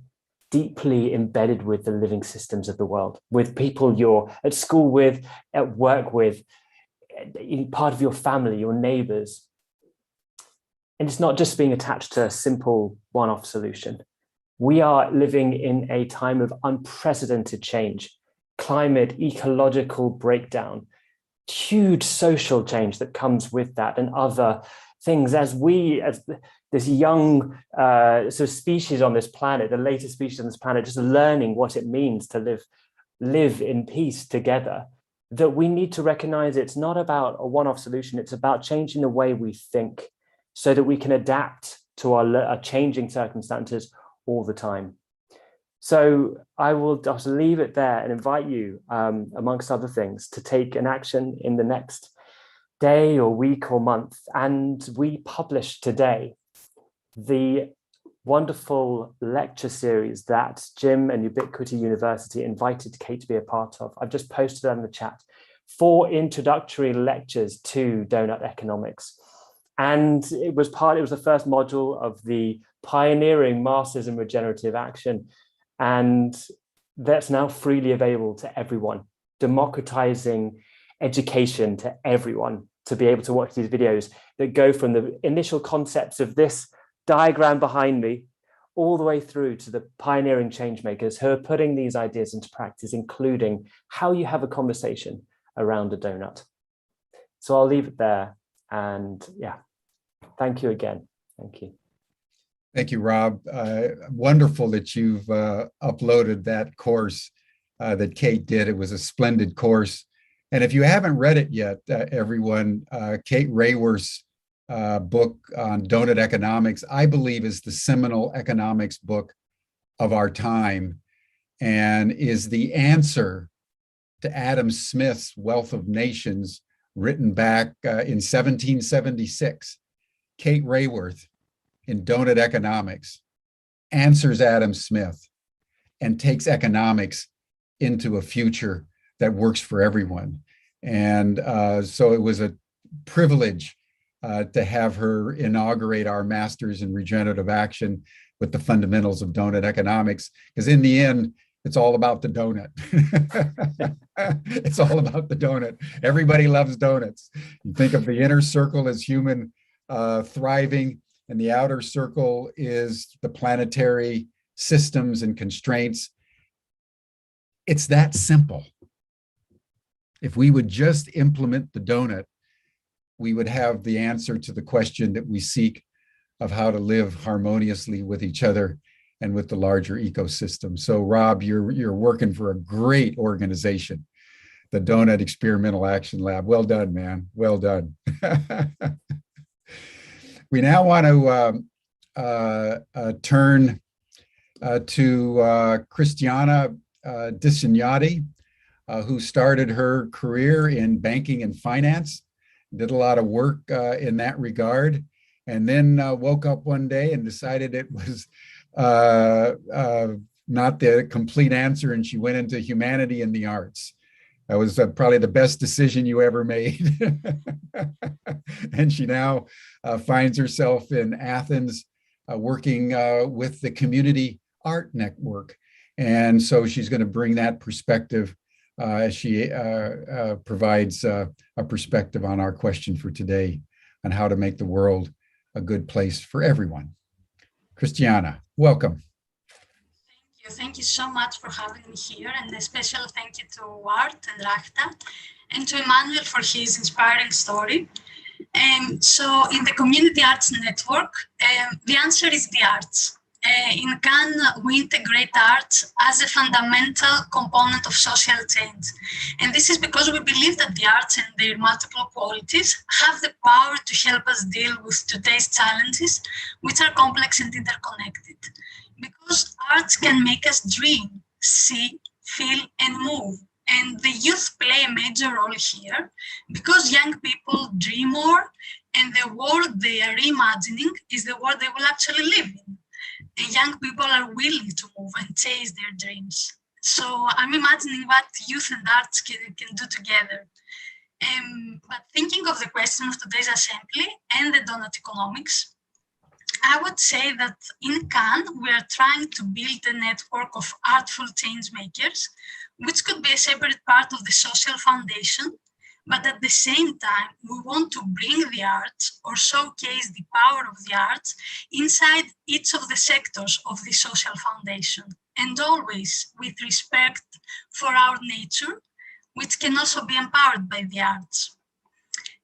deeply embedded with the living systems of the world, with people you're at school with, at work with, part of your family, your neighbors. And it's not just being attached to a simple one-off solution. We are living in a time of unprecedented change, climate, ecological breakdown, huge social change that comes with that, and other things as this young sort of species on this planet, the latest species on this planet, just learning what it means to live in peace together, that we need to recognize it's not about a one-off solution, it's about changing the way we think so that we can adapt to our changing circumstances all the time. So I will just leave it there and invite you, amongst other things, to take an action in the next day or week or month. And we published today the wonderful lecture series that Jim and Ubiquity University invited Kate to be a part of. I've just posted that in the chat. 4 introductory lectures to donut economics. And it was the first module of the Pioneering Masters in Regenerative Action. And that's now freely available to everyone, democratizing education to everyone to be able to watch these videos that go from the initial concepts of this diagram behind me all the way through to the pioneering change makers who are putting these ideas into practice, including how you have a conversation around a donut. So I'll leave it there. And yeah, thank you again. Thank you. Thank you, Rob. Wonderful that you've uploaded that course that Kate did. It was a splendid course. And if you haven't read it yet, everyone, Kate Raworth's book on donut economics, I believe, is the seminal economics book of our time and is the answer to Adam Smith's Wealth of Nations, written back in 1776. Kate Raworth in Donut Economics answers Adam Smith and takes economics into a future that works for everyone. And so it was a privilege to have her inaugurate our Masters in Regenerative Action with the fundamentals of donut economics, because in the end, it's all about the donut. It's all about the donut. Everybody loves donuts. You think of the inner circle as human thriving, and the outer circle is the planetary systems and constraints. It's that simple. If we would just implement the donut, we would have the answer to the question that we seek of how to live harmoniously with each other and with the larger ecosystem. So Rob, you're working for a great organization, the Donut Experimental Action Lab. Well done, man. Well done. We now want to turn to Christiana Dissignati, who started her career in banking and finance, did a lot of work in that regard, and then woke up one day and decided it was not the complete answer, and she went into humanity and the arts. That was probably the best decision you ever made. And she now finds herself in Athens working with the Community Art Network. And so she's going to bring that perspective as she provides a perspective on our question for today on how to make the world a good place for everyone. Christiana, welcome. Thank you so much for having me here, and a special thank you to Art and Rachta and to Emmanuel for his inspiring story. So in the Community Arts Network, the answer is the arts. In Cannes, we integrate art as a fundamental component of social change. And this is because we believe that the arts and their multiple qualities have the power to help us deal with today's challenges, which are complex and interconnected. Because arts can make us dream, see, feel, and move. And the youth play a major role here because young people dream more, and the world they are reimagining is the world they will actually live in. And young people are willing to move and chase their dreams. So I'm imagining what youth and arts can do together. But thinking of the question of today's assembly and the donut economics, I would say that in Cannes, we are trying to build a network of artful changemakers, which could be a separate part of the social foundation. But at the same time, we want to bring the arts or showcase the power of the arts inside each of the sectors of the social foundation, and always with respect for our nature, which can also be empowered by the arts.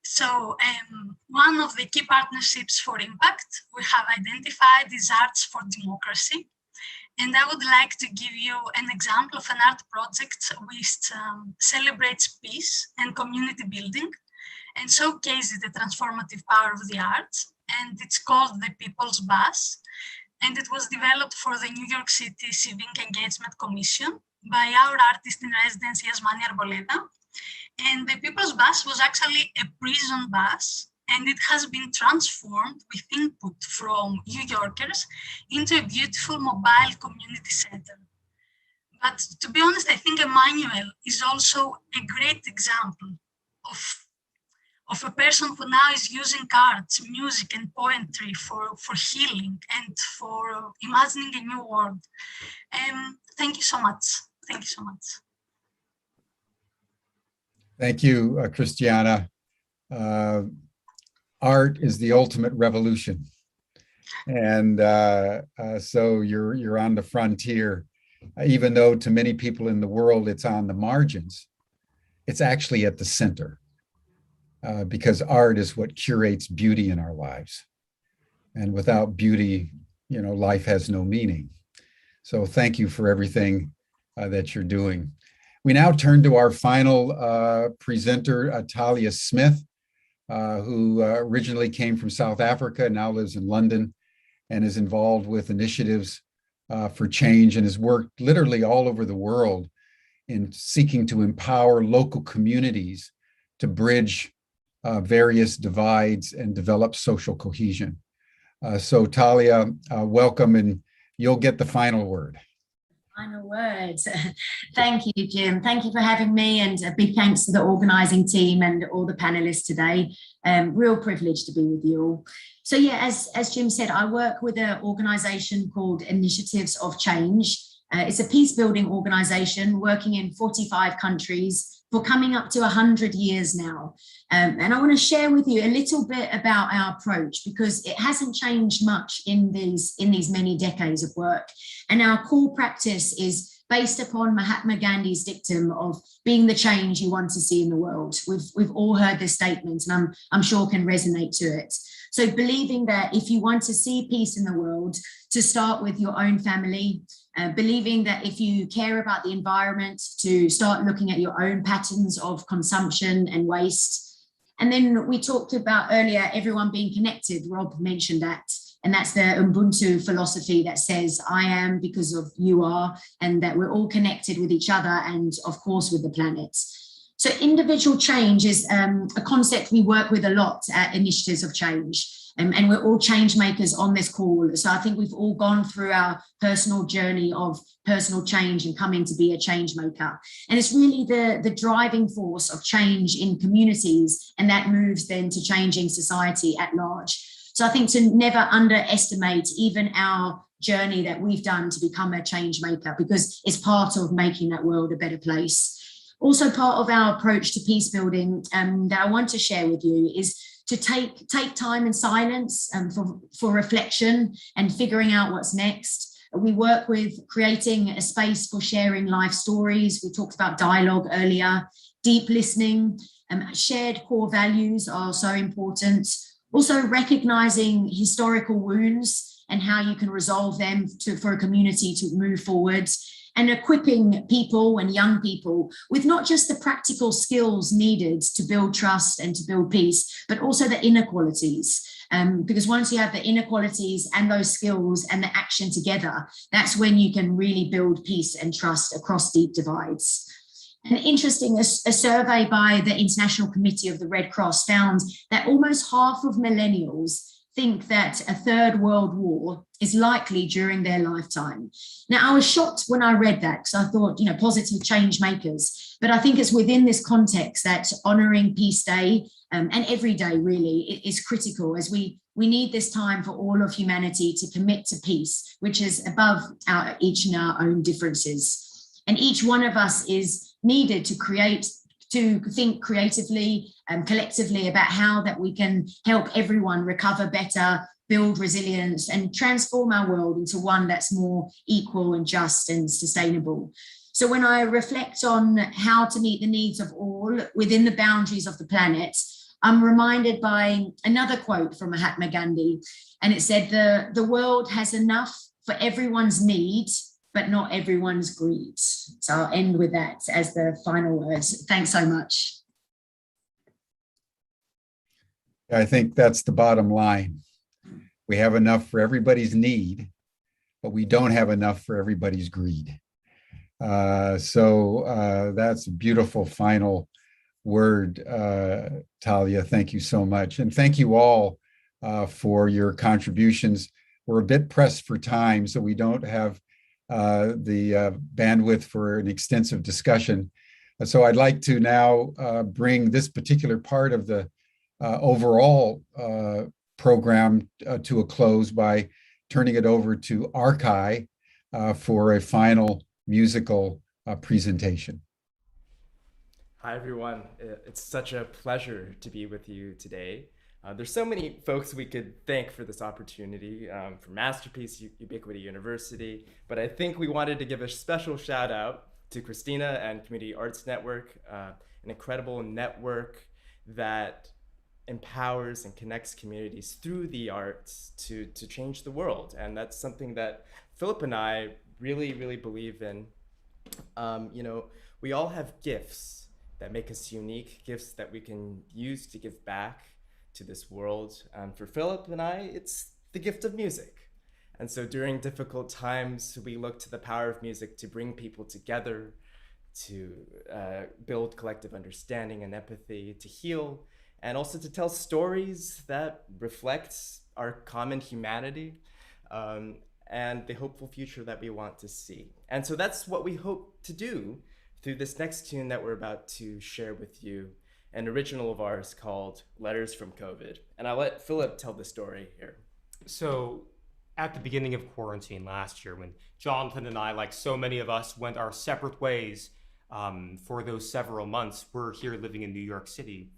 So one of the key partnerships for impact we have identified is Arts for Democracy. And I would like to give you an example of an art project which celebrates peace and community building and showcases the transformative power of the arts. And it's called the People's Bus. And it was developed for the New York City Civic Engagement Commission by our artist in residency, Yasmani Arboleda. And the People's Bus was actually a prison bus, and it has been transformed with input from New Yorkers into a beautiful mobile community center. But to be honest, I think Emmanuel is also a great example of a person who now is using arts, music, and poetry for healing and for imagining a new world. Thank you so much. Thank you so much. Thank you, Christiana. Art is the ultimate revolution. And so you're on the frontier, even though to many people in the world, it's on the margins, it's actually at the center because art is what curates beauty in our lives. And without beauty, life has no meaning. So thank you for everything that you're doing. We now turn to our final presenter, Talia Smith, who originally came from South Africa, now lives in London, and is involved with initiatives for change and has worked literally all over the world in seeking to empower local communities to bridge various divides and develop social cohesion. So Talia, welcome, and you'll get the final word. Final words. Thank you, Jim. Thank you for having me, and a big thanks to the organising team and all the panelists today. Real privilege to be with you all. So yeah, as Jim said, I work with an organisation called Initiatives of Change. It's a peace-building organisation working in 45 countries for coming up to 100 years now. And I want to share with you a little bit about our approach, because it hasn't changed much in these many decades of work. And our core practice is based upon Mahatma Gandhi's dictum of being the change you want to see in the world. We've all heard this statement, and I'm sure can resonate to it. So believing that if you want to see peace in the world, to start with your own family, believing that if you care about the environment, to start looking at your own patterns of consumption and waste. And then we talked about earlier, everyone being connected. Rob mentioned that. And that's the Ubuntu philosophy that says, I am because of you are, and that we're all connected with each other and of course with the planet. So individual change is a concept we work with a lot at Initiatives of Change. And we're all change makers on this call. So I think we've all gone through our personal journey of personal change and coming to be a change maker. And it's really the driving force of change in communities, and that moves then to changing society at large. So I think to never underestimate even our journey that we've done to become a change maker, because it's part of making that world a better place. Also part of our approach to peace building that I want to share with you is to take time in silence for reflection and figuring out what's next. We work with creating a space for sharing life stories. We talked about dialogue earlier, deep listening, shared core values are so important. Also recognizing historical wounds and how you can resolve them for a community to move forward, and equipping people and young people with not just the practical skills needed to build trust and to build peace, but also the inner qualities. Because once you have the inner qualities and those skills and the action together, that's when you can really build peace and trust across deep divides. And interesting, a survey by the International Committee of the Red Cross found that almost half of millennials think that a third world war is likely during their lifetime. Now, I was shocked when I read that, because I thought, positive change makers. But I think it's within this context that honouring Peace Day and every day really is critical, as we need this time for all of humanity to commit to peace, which is above each and our own differences. And each one of us is needed to think creatively and collectively about how that we can help everyone recover better, build resilience, and transform our world into one that's more equal and just and sustainable. So when I reflect on how to meet the needs of all within the boundaries of the planet, I'm reminded by another quote from Mahatma Gandhi, and it said, the world has enough for everyone's needs, but not everyone's greed. So I'll end with that as the final words. Thanks so much. I think that's the bottom line. We have enough for everybody's need, but we don't have enough for everybody's greed. So that's a beautiful final word, Talia. Thank you so much. And thank you all for your contributions. We're a bit pressed for time, so we don't have the bandwidth for an extensive discussion. So I'd like to now bring this particular part of the overall program to a close by turning it over to Archai for a final musical presentation. Hi, everyone. It's such a pleasure to be with you today. There's so many folks we could thank for this opportunity, from Masterpiece, Ubiquity University, but I think we wanted to give a special shout out to Christina and Community Arts Network, an incredible network that empowers and connects communities through the arts to change the world. And that's something that Philip and I really, really believe in. We all have gifts that make us unique, gifts that we can use to give back to this world. For Philip and I, it's the gift of music. And so during difficult times, we look to the power of music to bring people together, to build collective understanding and empathy, to heal, and also to tell stories that reflect our common humanity and the hopeful future that we want to see. And so that's what we hope to do through this next tune that we're about to share with you, an original of ours called Letters from COVID. And I'll let Philip tell the story here. So at the beginning of quarantine last year, when Jonathan and I, like so many of us, went our separate ways for those several months, we're here living in New York City.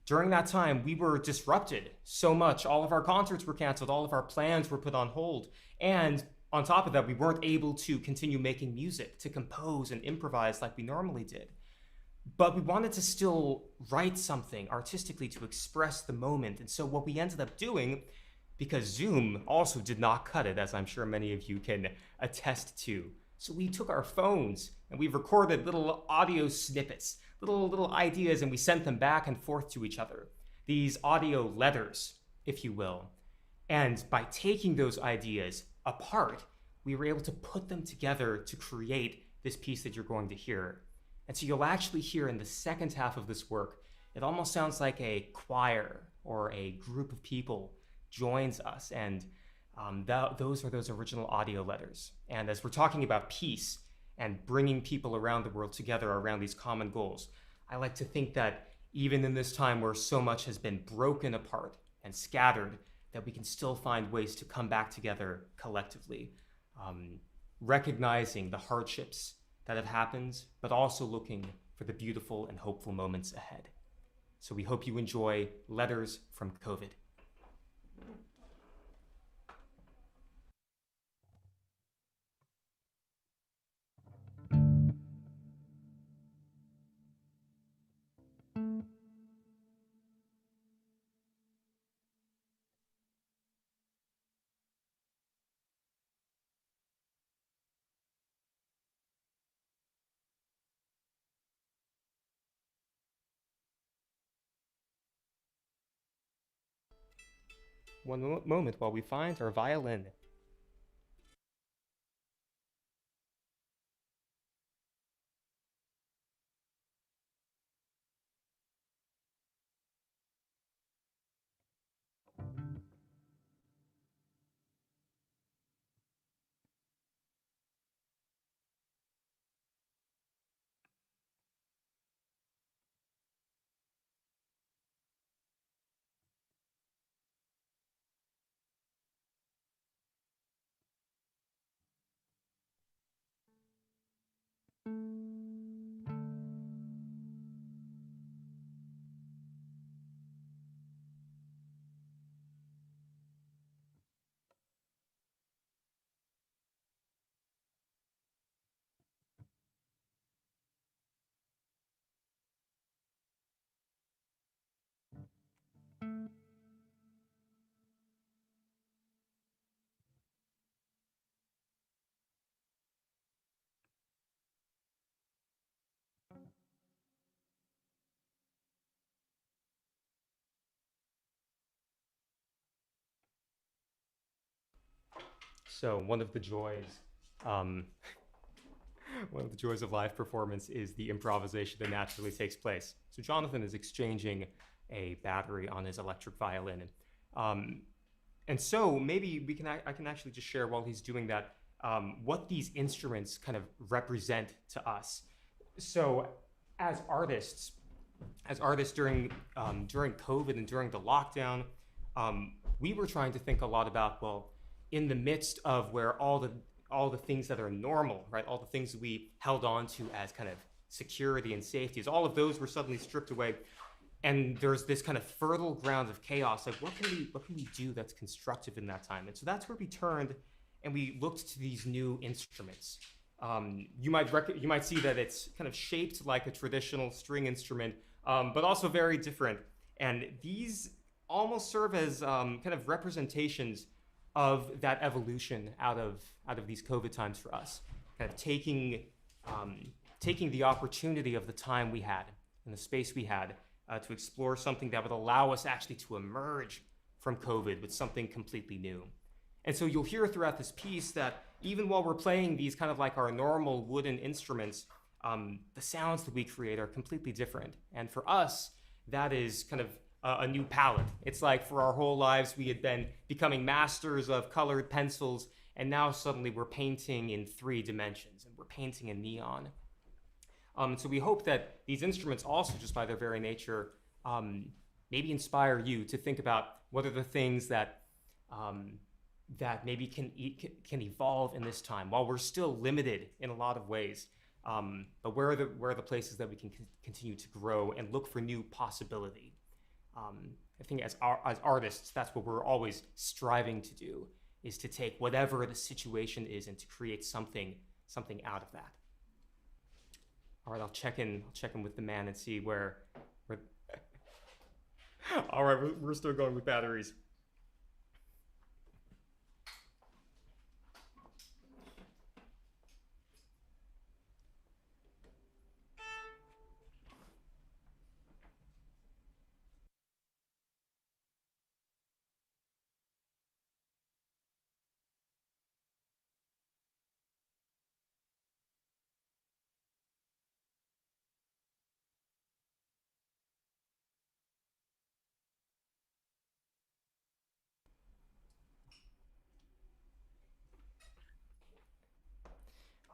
During that time, we were disrupted so much. All of our concerts were canceled. All of our plans were put on hold. And on top of that, we weren't able to continue making music, to compose and improvise like we normally did. But we wanted to still write something artistically to express the moment. And so what we ended up doing, because Zoom also did not cut it, as I'm sure many of you can attest to. So we took our phones and we recorded little audio snippets, little ideas, and we sent them back and forth to each other. These audio letters, if you will. And by taking those ideas apart, we were able to put them together to create this piece that you're going to hear. And so you'll actually hear in the second half of this work, it almost sounds like a choir or a group of people joins us. And those are those original audio letters. And as we're talking about peace and bringing people around the world together around these common goals, I like to think that even in this time where so much has been broken apart and scattered, that we can still find ways to come back together collectively, recognizing the hardships that have happened, but also looking for the beautiful and hopeful moments ahead. So we hope you enjoy Letters from COVID. One moment while we find our violin. So one of the joys of live performance is the improvisation that naturally takes place. So Jonathan is exchanging a battery on his electric violin. And so maybe I can actually just share while he's doing that what these instruments kind of represent to us. So as artists during COVID and during the lockdown, we were trying to think a lot about, well, in the midst of where all the things that are normal, right, all the things that we held on to as kind of security and safety, as all of those were suddenly stripped away, and there's this kind of fertile ground of chaos. Like, what can we do that's constructive in that time? And so that's where we turned, and we looked to these new instruments. You might see that it's kind of shaped like a traditional string instrument, but also very different. And these almost serve as kind of representations of that evolution out of these COVID times for us, kind of taking the opportunity of the time we had and the space we had to explore something that would allow us actually to emerge from COVID with something completely new. And so you'll hear throughout this piece that even while we're playing these kind of like our normal wooden instruments, the sounds that we create are completely different. And for us, that is kind of a new palette. It's like for our whole lives, we had been becoming masters of colored pencils, and now suddenly we're painting in 3 dimensions, and we're painting in neon. So we hope that these instruments also, just by their very nature, maybe inspire you to think about what are the things that that maybe can evolve in this time while we're still limited in a lot of ways. But where are the places that we can continue to grow and look for new possibility? I think as artists, that's what we're always striving to do, is to take whatever the situation is and to create something out of that. All right, I'll check in with the man and see where. All right, we're still going with batteries.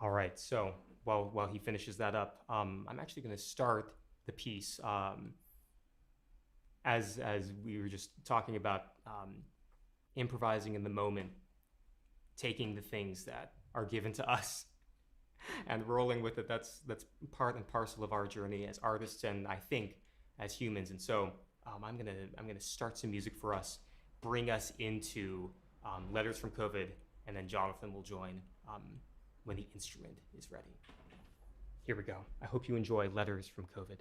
All right, so while he finishes that up, I'm actually going to start the piece as we were just talking about improvising in the moment, taking the things that are given to us and rolling with it. That's part and parcel of our journey as artists, and I think as humans. And so I'm gonna start some music for us, bring us into Letters from COVID, and then Jonathan will join when the instrument is ready. Here we go. I hope you enjoy Letters from COVID.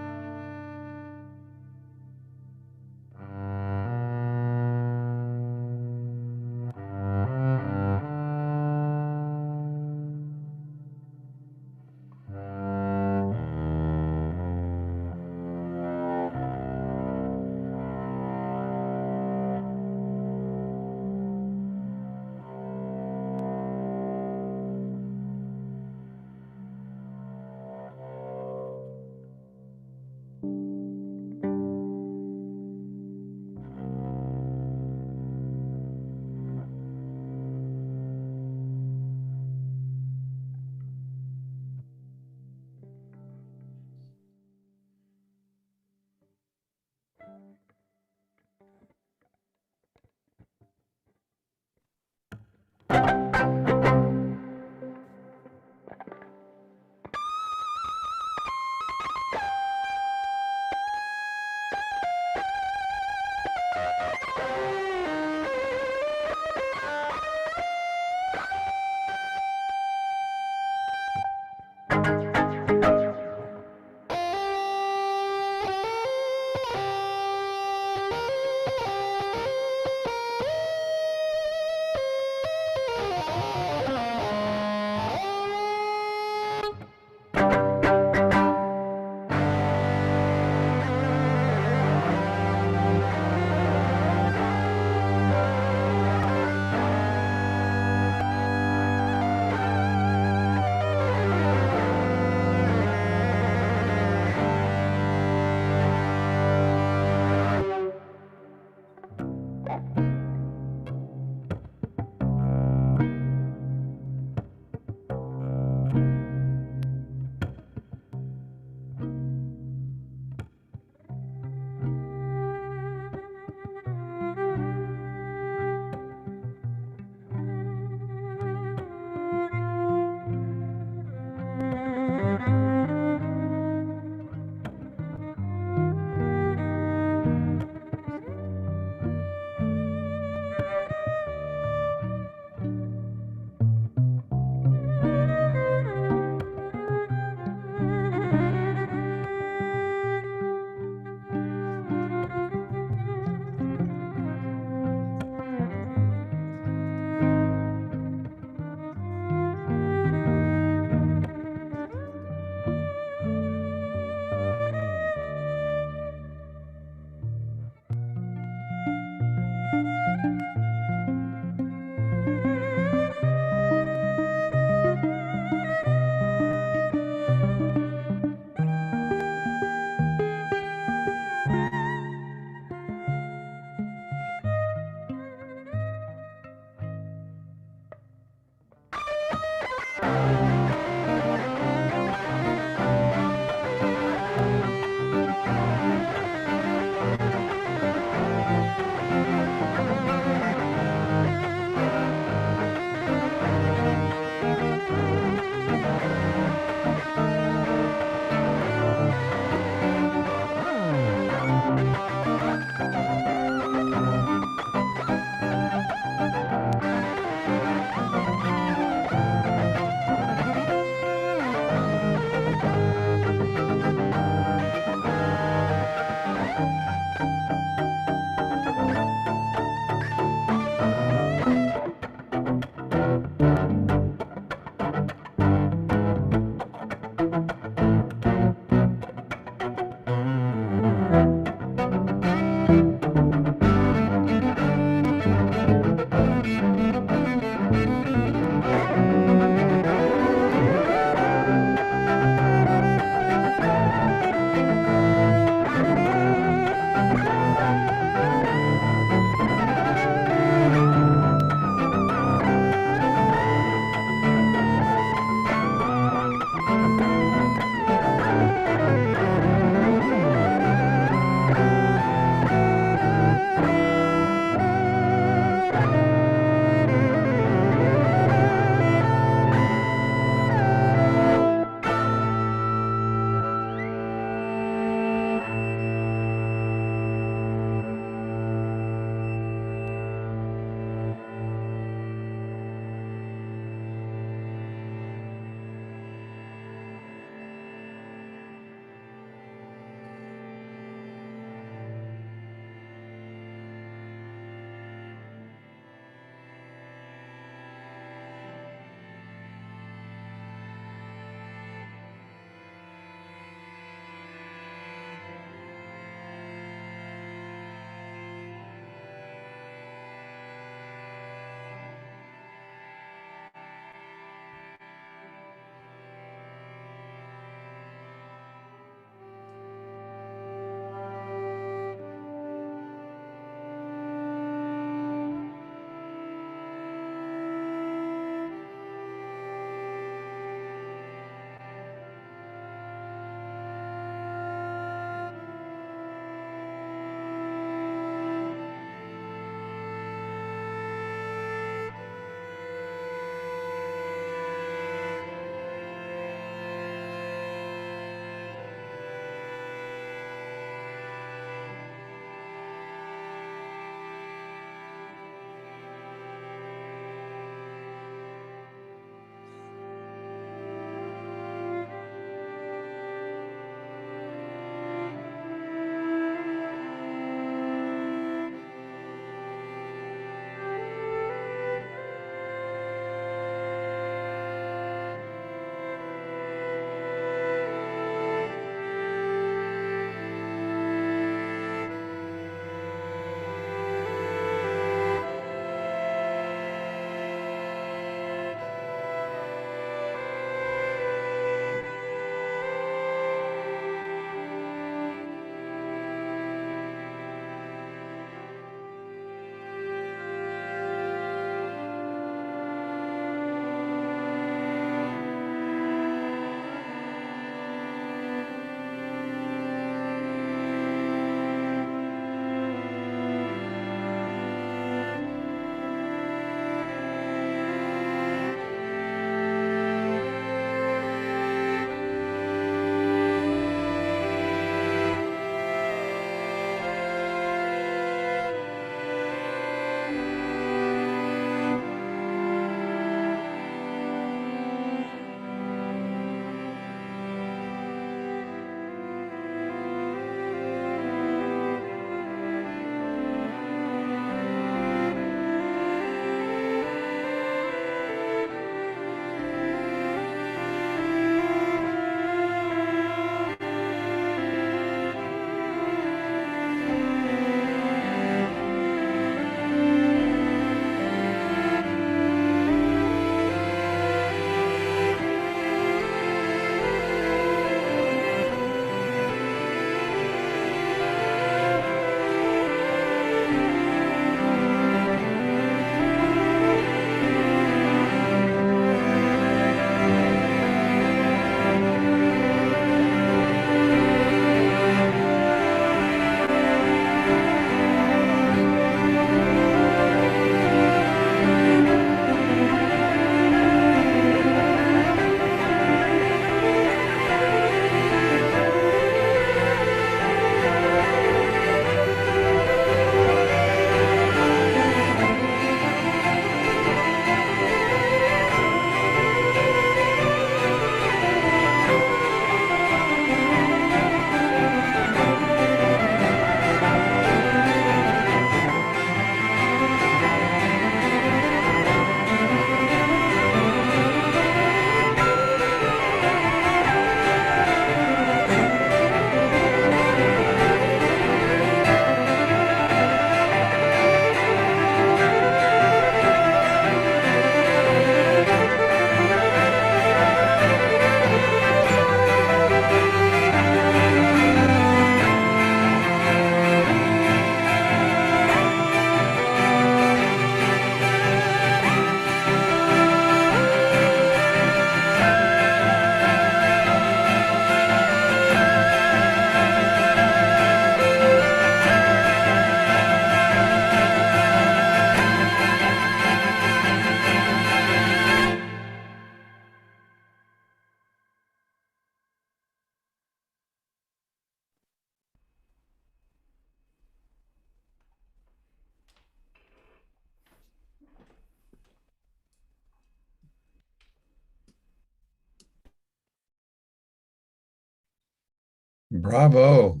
Bravo.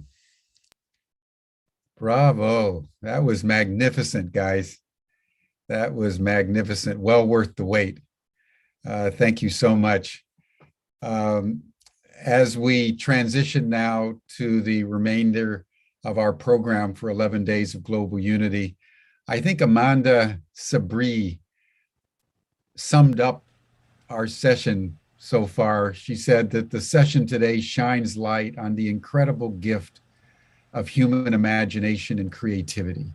Bravo. That was magnificent, guys. That was magnificent. Well worth the wait. Thank you so much. As we transition now to the remainder of our program for 11 Days of Global Unity, I think Amanda Sabri summed up our session so far. She said that the session today shines light on the incredible gift of human imagination and creativity.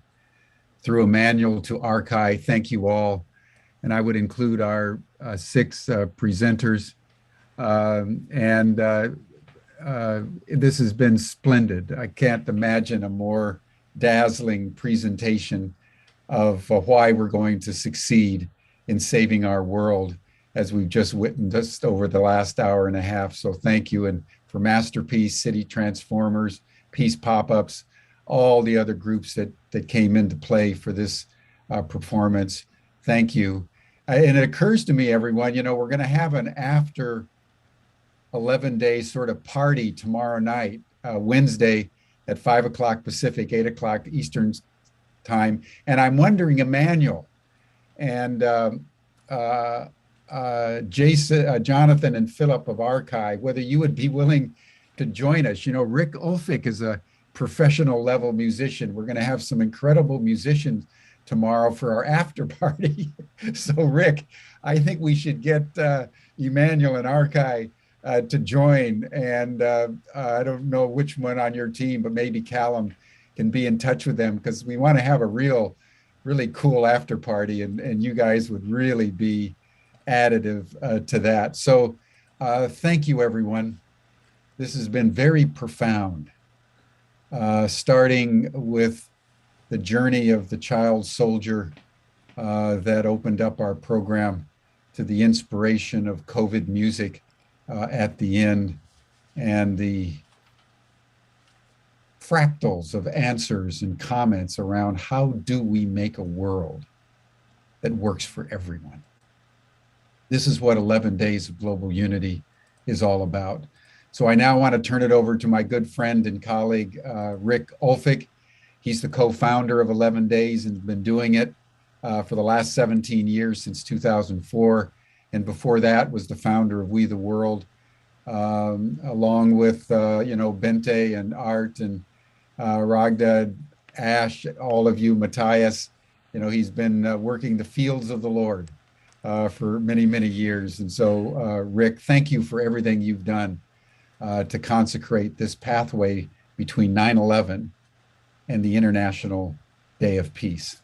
Through a manual to archive, thank you all. And I would include our 6 presenters. This has been splendid. I can't imagine a more dazzling presentation of why we're going to succeed in saving our world, as we've just witnessed over the last hour and a half. So thank you. And for Masterpiece, City Transformers, Peace Pop-Ups, all the other groups that came into play for this performance, thank you. And it occurs to me, everyone, we're going to have an after 11 days sort of party tomorrow night, Wednesday at 5 o'clock Pacific, 8 o'clock Eastern time. And I'm wondering, Emmanuel and Jason, Jonathan and Philip of Archive, whether you would be willing to join us. Rick Ulfik is a professional level musician. We're going to have some incredible musicians tomorrow for our after party. So Rick, I think we should get Emmanuel and Archive to join. And I don't know which one on your team, but maybe Callum can be in touch with them, because we want to have a really cool after party, and you guys would really be additive to that. So thank you, everyone. This has been very profound, starting with the journey of the child soldier that opened up our program, to the inspiration of COVID music at the end, and the fractals of answers and comments around how do we make a world that works for everyone. This is what 11 Days of Global Unity is all about. So I now want to turn it over to my good friend and colleague, Rick Ulfik. He's the co-founder of 11 Days and been doing it for the last 17 years, since 2004. And before that was the founder of We the World, along with, Bente and Art and Ragda, Ash, all of you, Matthias. He's been working the fields of the Lord for many, many years. And so, Rick, thank you for everything you've done to consecrate this pathway between 9/11 and the International Day of Peace.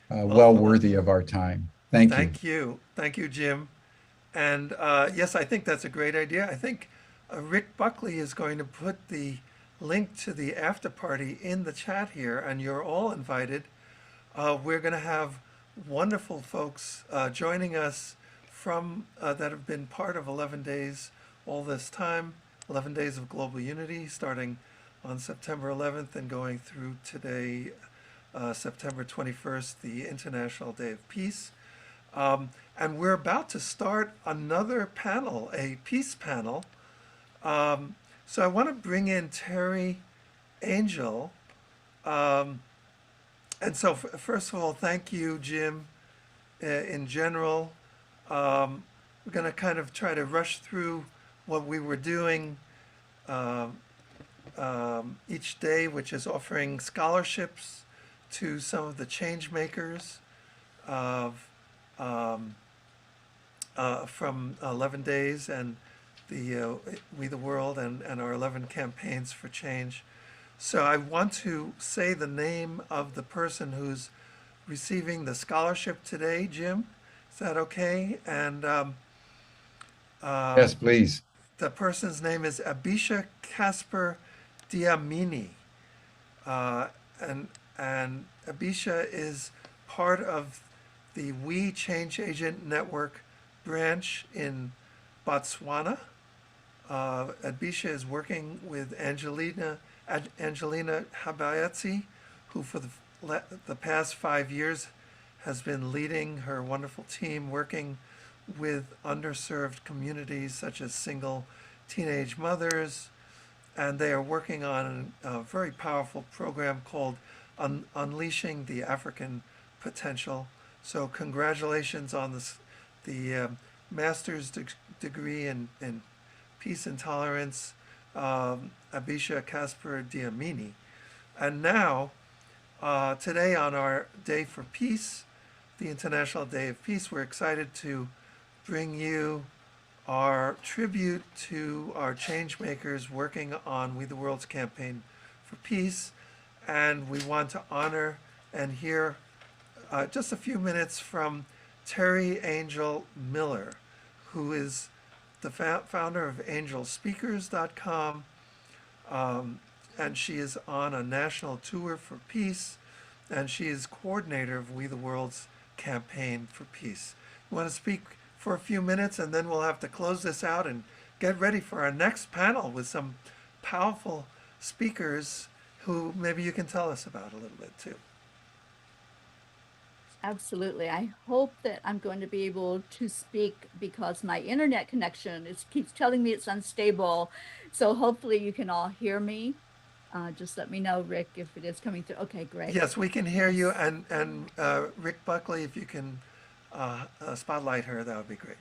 Well worthy of our time. Thank you. Thank you. Thank you, Jim. And yes, I think that's a great idea. I think Rick Buckley is going to put the link to the after party in the chat here, and you're all invited. We're going to have wonderful folks joining us from that have been part of 11 Days all this time, 11 Days of Global Unity, starting on September 11th and going through today, September 21st, the International Day of Peace. And we're about to start another panel, a peace panel. So I want to bring in Terry Angel. And so first of all, thank you, Jim, in general. We're going to kind of try to rush through what we were doing each day, which is offering scholarships to some of the changemakers of from 11 Days and the We the World and our 11 campaigns for change. So I want to say the name of the person who's receiving the scholarship today, Jim. Is that okay? And yes, please. The person's name is Abisha Casper Diamini. And Abisha is part of the We Change Agent Network branch in Botswana. Abisha is working with Angelina Habayetsi, who for the past 5 years has been leading her wonderful team working with underserved communities such as single teenage mothers, and they are working on a very powerful program called Unleashing the African Potential. So congratulations on the master's degree in peace and tolerance, Abisha Kasper Diamini. And now, today on our Day for Peace, the International Day of Peace, we're excited to bring you our tribute to our changemakers working on We the World's campaign for peace. And we want to honor and hear just a few minutes from Terry Angel Miller, who is the founder of angelspeakers.com, and she is on a national tour for peace, and she is coordinator of We the World's campaign for peace. You want to speak for a few minutes, and then we'll have to close this out and get ready for our next panel with some powerful speakers who maybe you can tell us about a little bit too. Absolutely. I hope that I'm going to be able to speak because my internet connection keeps telling me it's unstable. So hopefully you can all hear me. Just let me know, Rick, if it is coming through. Okay, great. Yes, we can hear you. And Rick Buckley, if you can spotlight her, that would be great.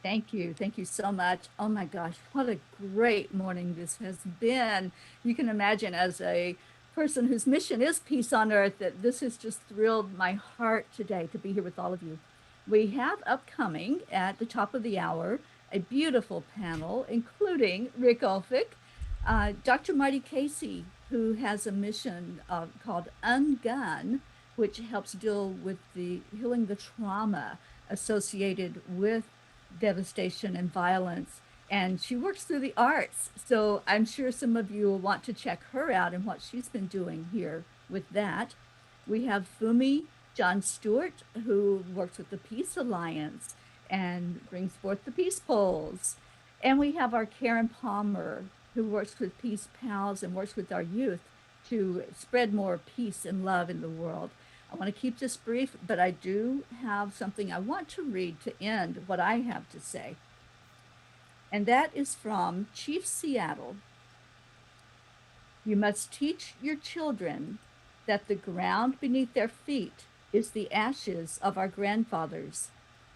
Thank you. Thank you so much. Oh my gosh, what a great morning this has been. You can imagine, as a person whose mission is peace on earth, that this has just thrilled my heart today to be here with all of you. We have upcoming at the top of the hour a beautiful panel, including Rick Olphick, Dr. Marty Casey, who has a mission called Ungun, which helps deal with healing the trauma associated with devastation and violence, and she works through the arts. So I'm sure some of you will want to check her out and what she's been doing here with that. We have Fumi John Stewart, who works with the Peace Alliance and brings forth the peace polls. And we have our Karen Palmer, who works with Peace Pals and works with our youth to spread more peace and love in the world. I want to keep this brief, but I do have something I want to read to end what I have to say. And that is from Chief Seattle. You must teach your children that the ground beneath their feet is the ashes of our grandfathers,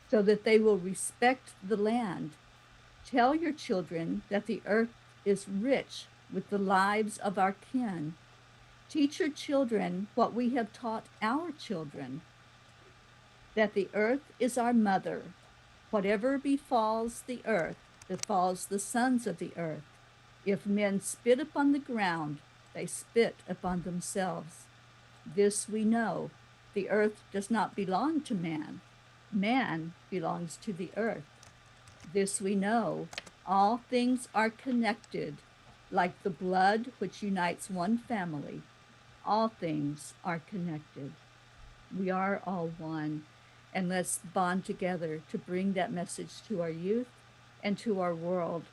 so that they will respect the land. Tell your children that the earth is rich with the lives of our kin. Teach your children what we have taught our children, that the earth is our mother. Whatever befalls the earth, befalls the sons of the earth. If men spit upon the ground, they spit upon themselves. This we know, the earth does not belong to man. Man belongs to the earth. This we know, all things are connected, like the blood which unites one family. All things are connected. We are all one, and let's bond together to bring that message to our youth and to our world,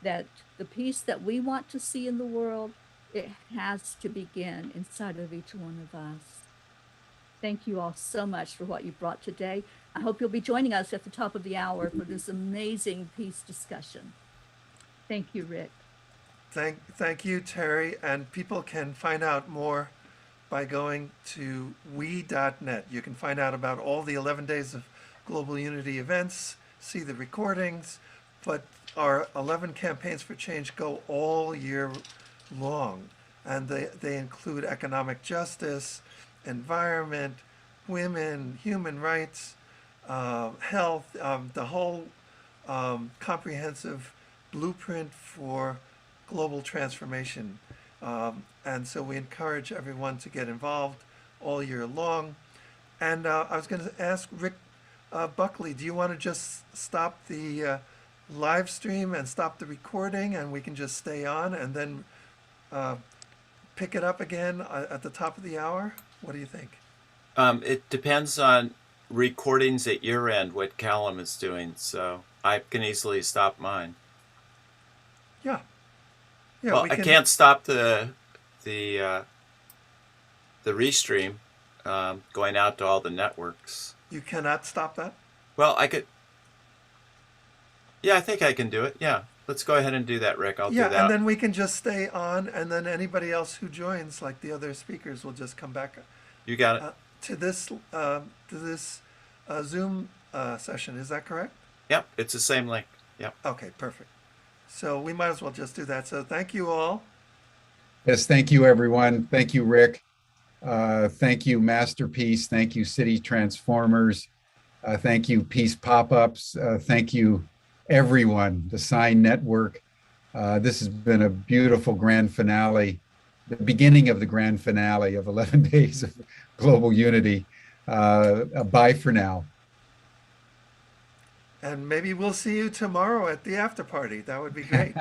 that the peace that we want to see in the world, it has to begin inside of each one of us. Thank you all so much for what you brought today. I hope you'll be joining us at the top of the hour for this amazing peace discussion. Thank you, Rick. Thank you, Terry. And people can find out more by going to we.net. You can find out about all the 11 days of Global Unity events, see the recordings, but our 11 campaigns for change go all year long. And they include economic justice, environment, women, human rights, health, the whole comprehensive blueprint for global transformation. And so we encourage everyone to get involved all year long. And I was going to ask Rick Buckley, do you want to just stop the live stream and stop the recording, and we can just stay on and then pick it up again at the top of the hour? What do you think? It depends on recordings at your end, what Callum is doing, so I can easily stop mine. Yeah. Well, I can't stop the restream going out to all the networks. You cannot stop that? Well, I could. Yeah, I think I can do it. Yeah. Let's go ahead and do that, Rick. I'll do that. And then we can just stay on, and then anybody else who joins, like the other speakers, will just come back. You got it. To this Zoom session. Is that correct? Yep, it's the same link. Yep. Okay, perfect. So we might as well just do that. So thank you all. Yes, thank you, everyone. Thank you, Rick. Thank you, Masterpiece. Thank you, City Transformers. Thank you, Peace Pop-Ups. Thank you, everyone, the Sign Network. This has been a beautiful grand finale, the beginning of the grand finale of 11 days of global unity. Bye for now. And maybe we'll see you tomorrow at the after party. That would be great.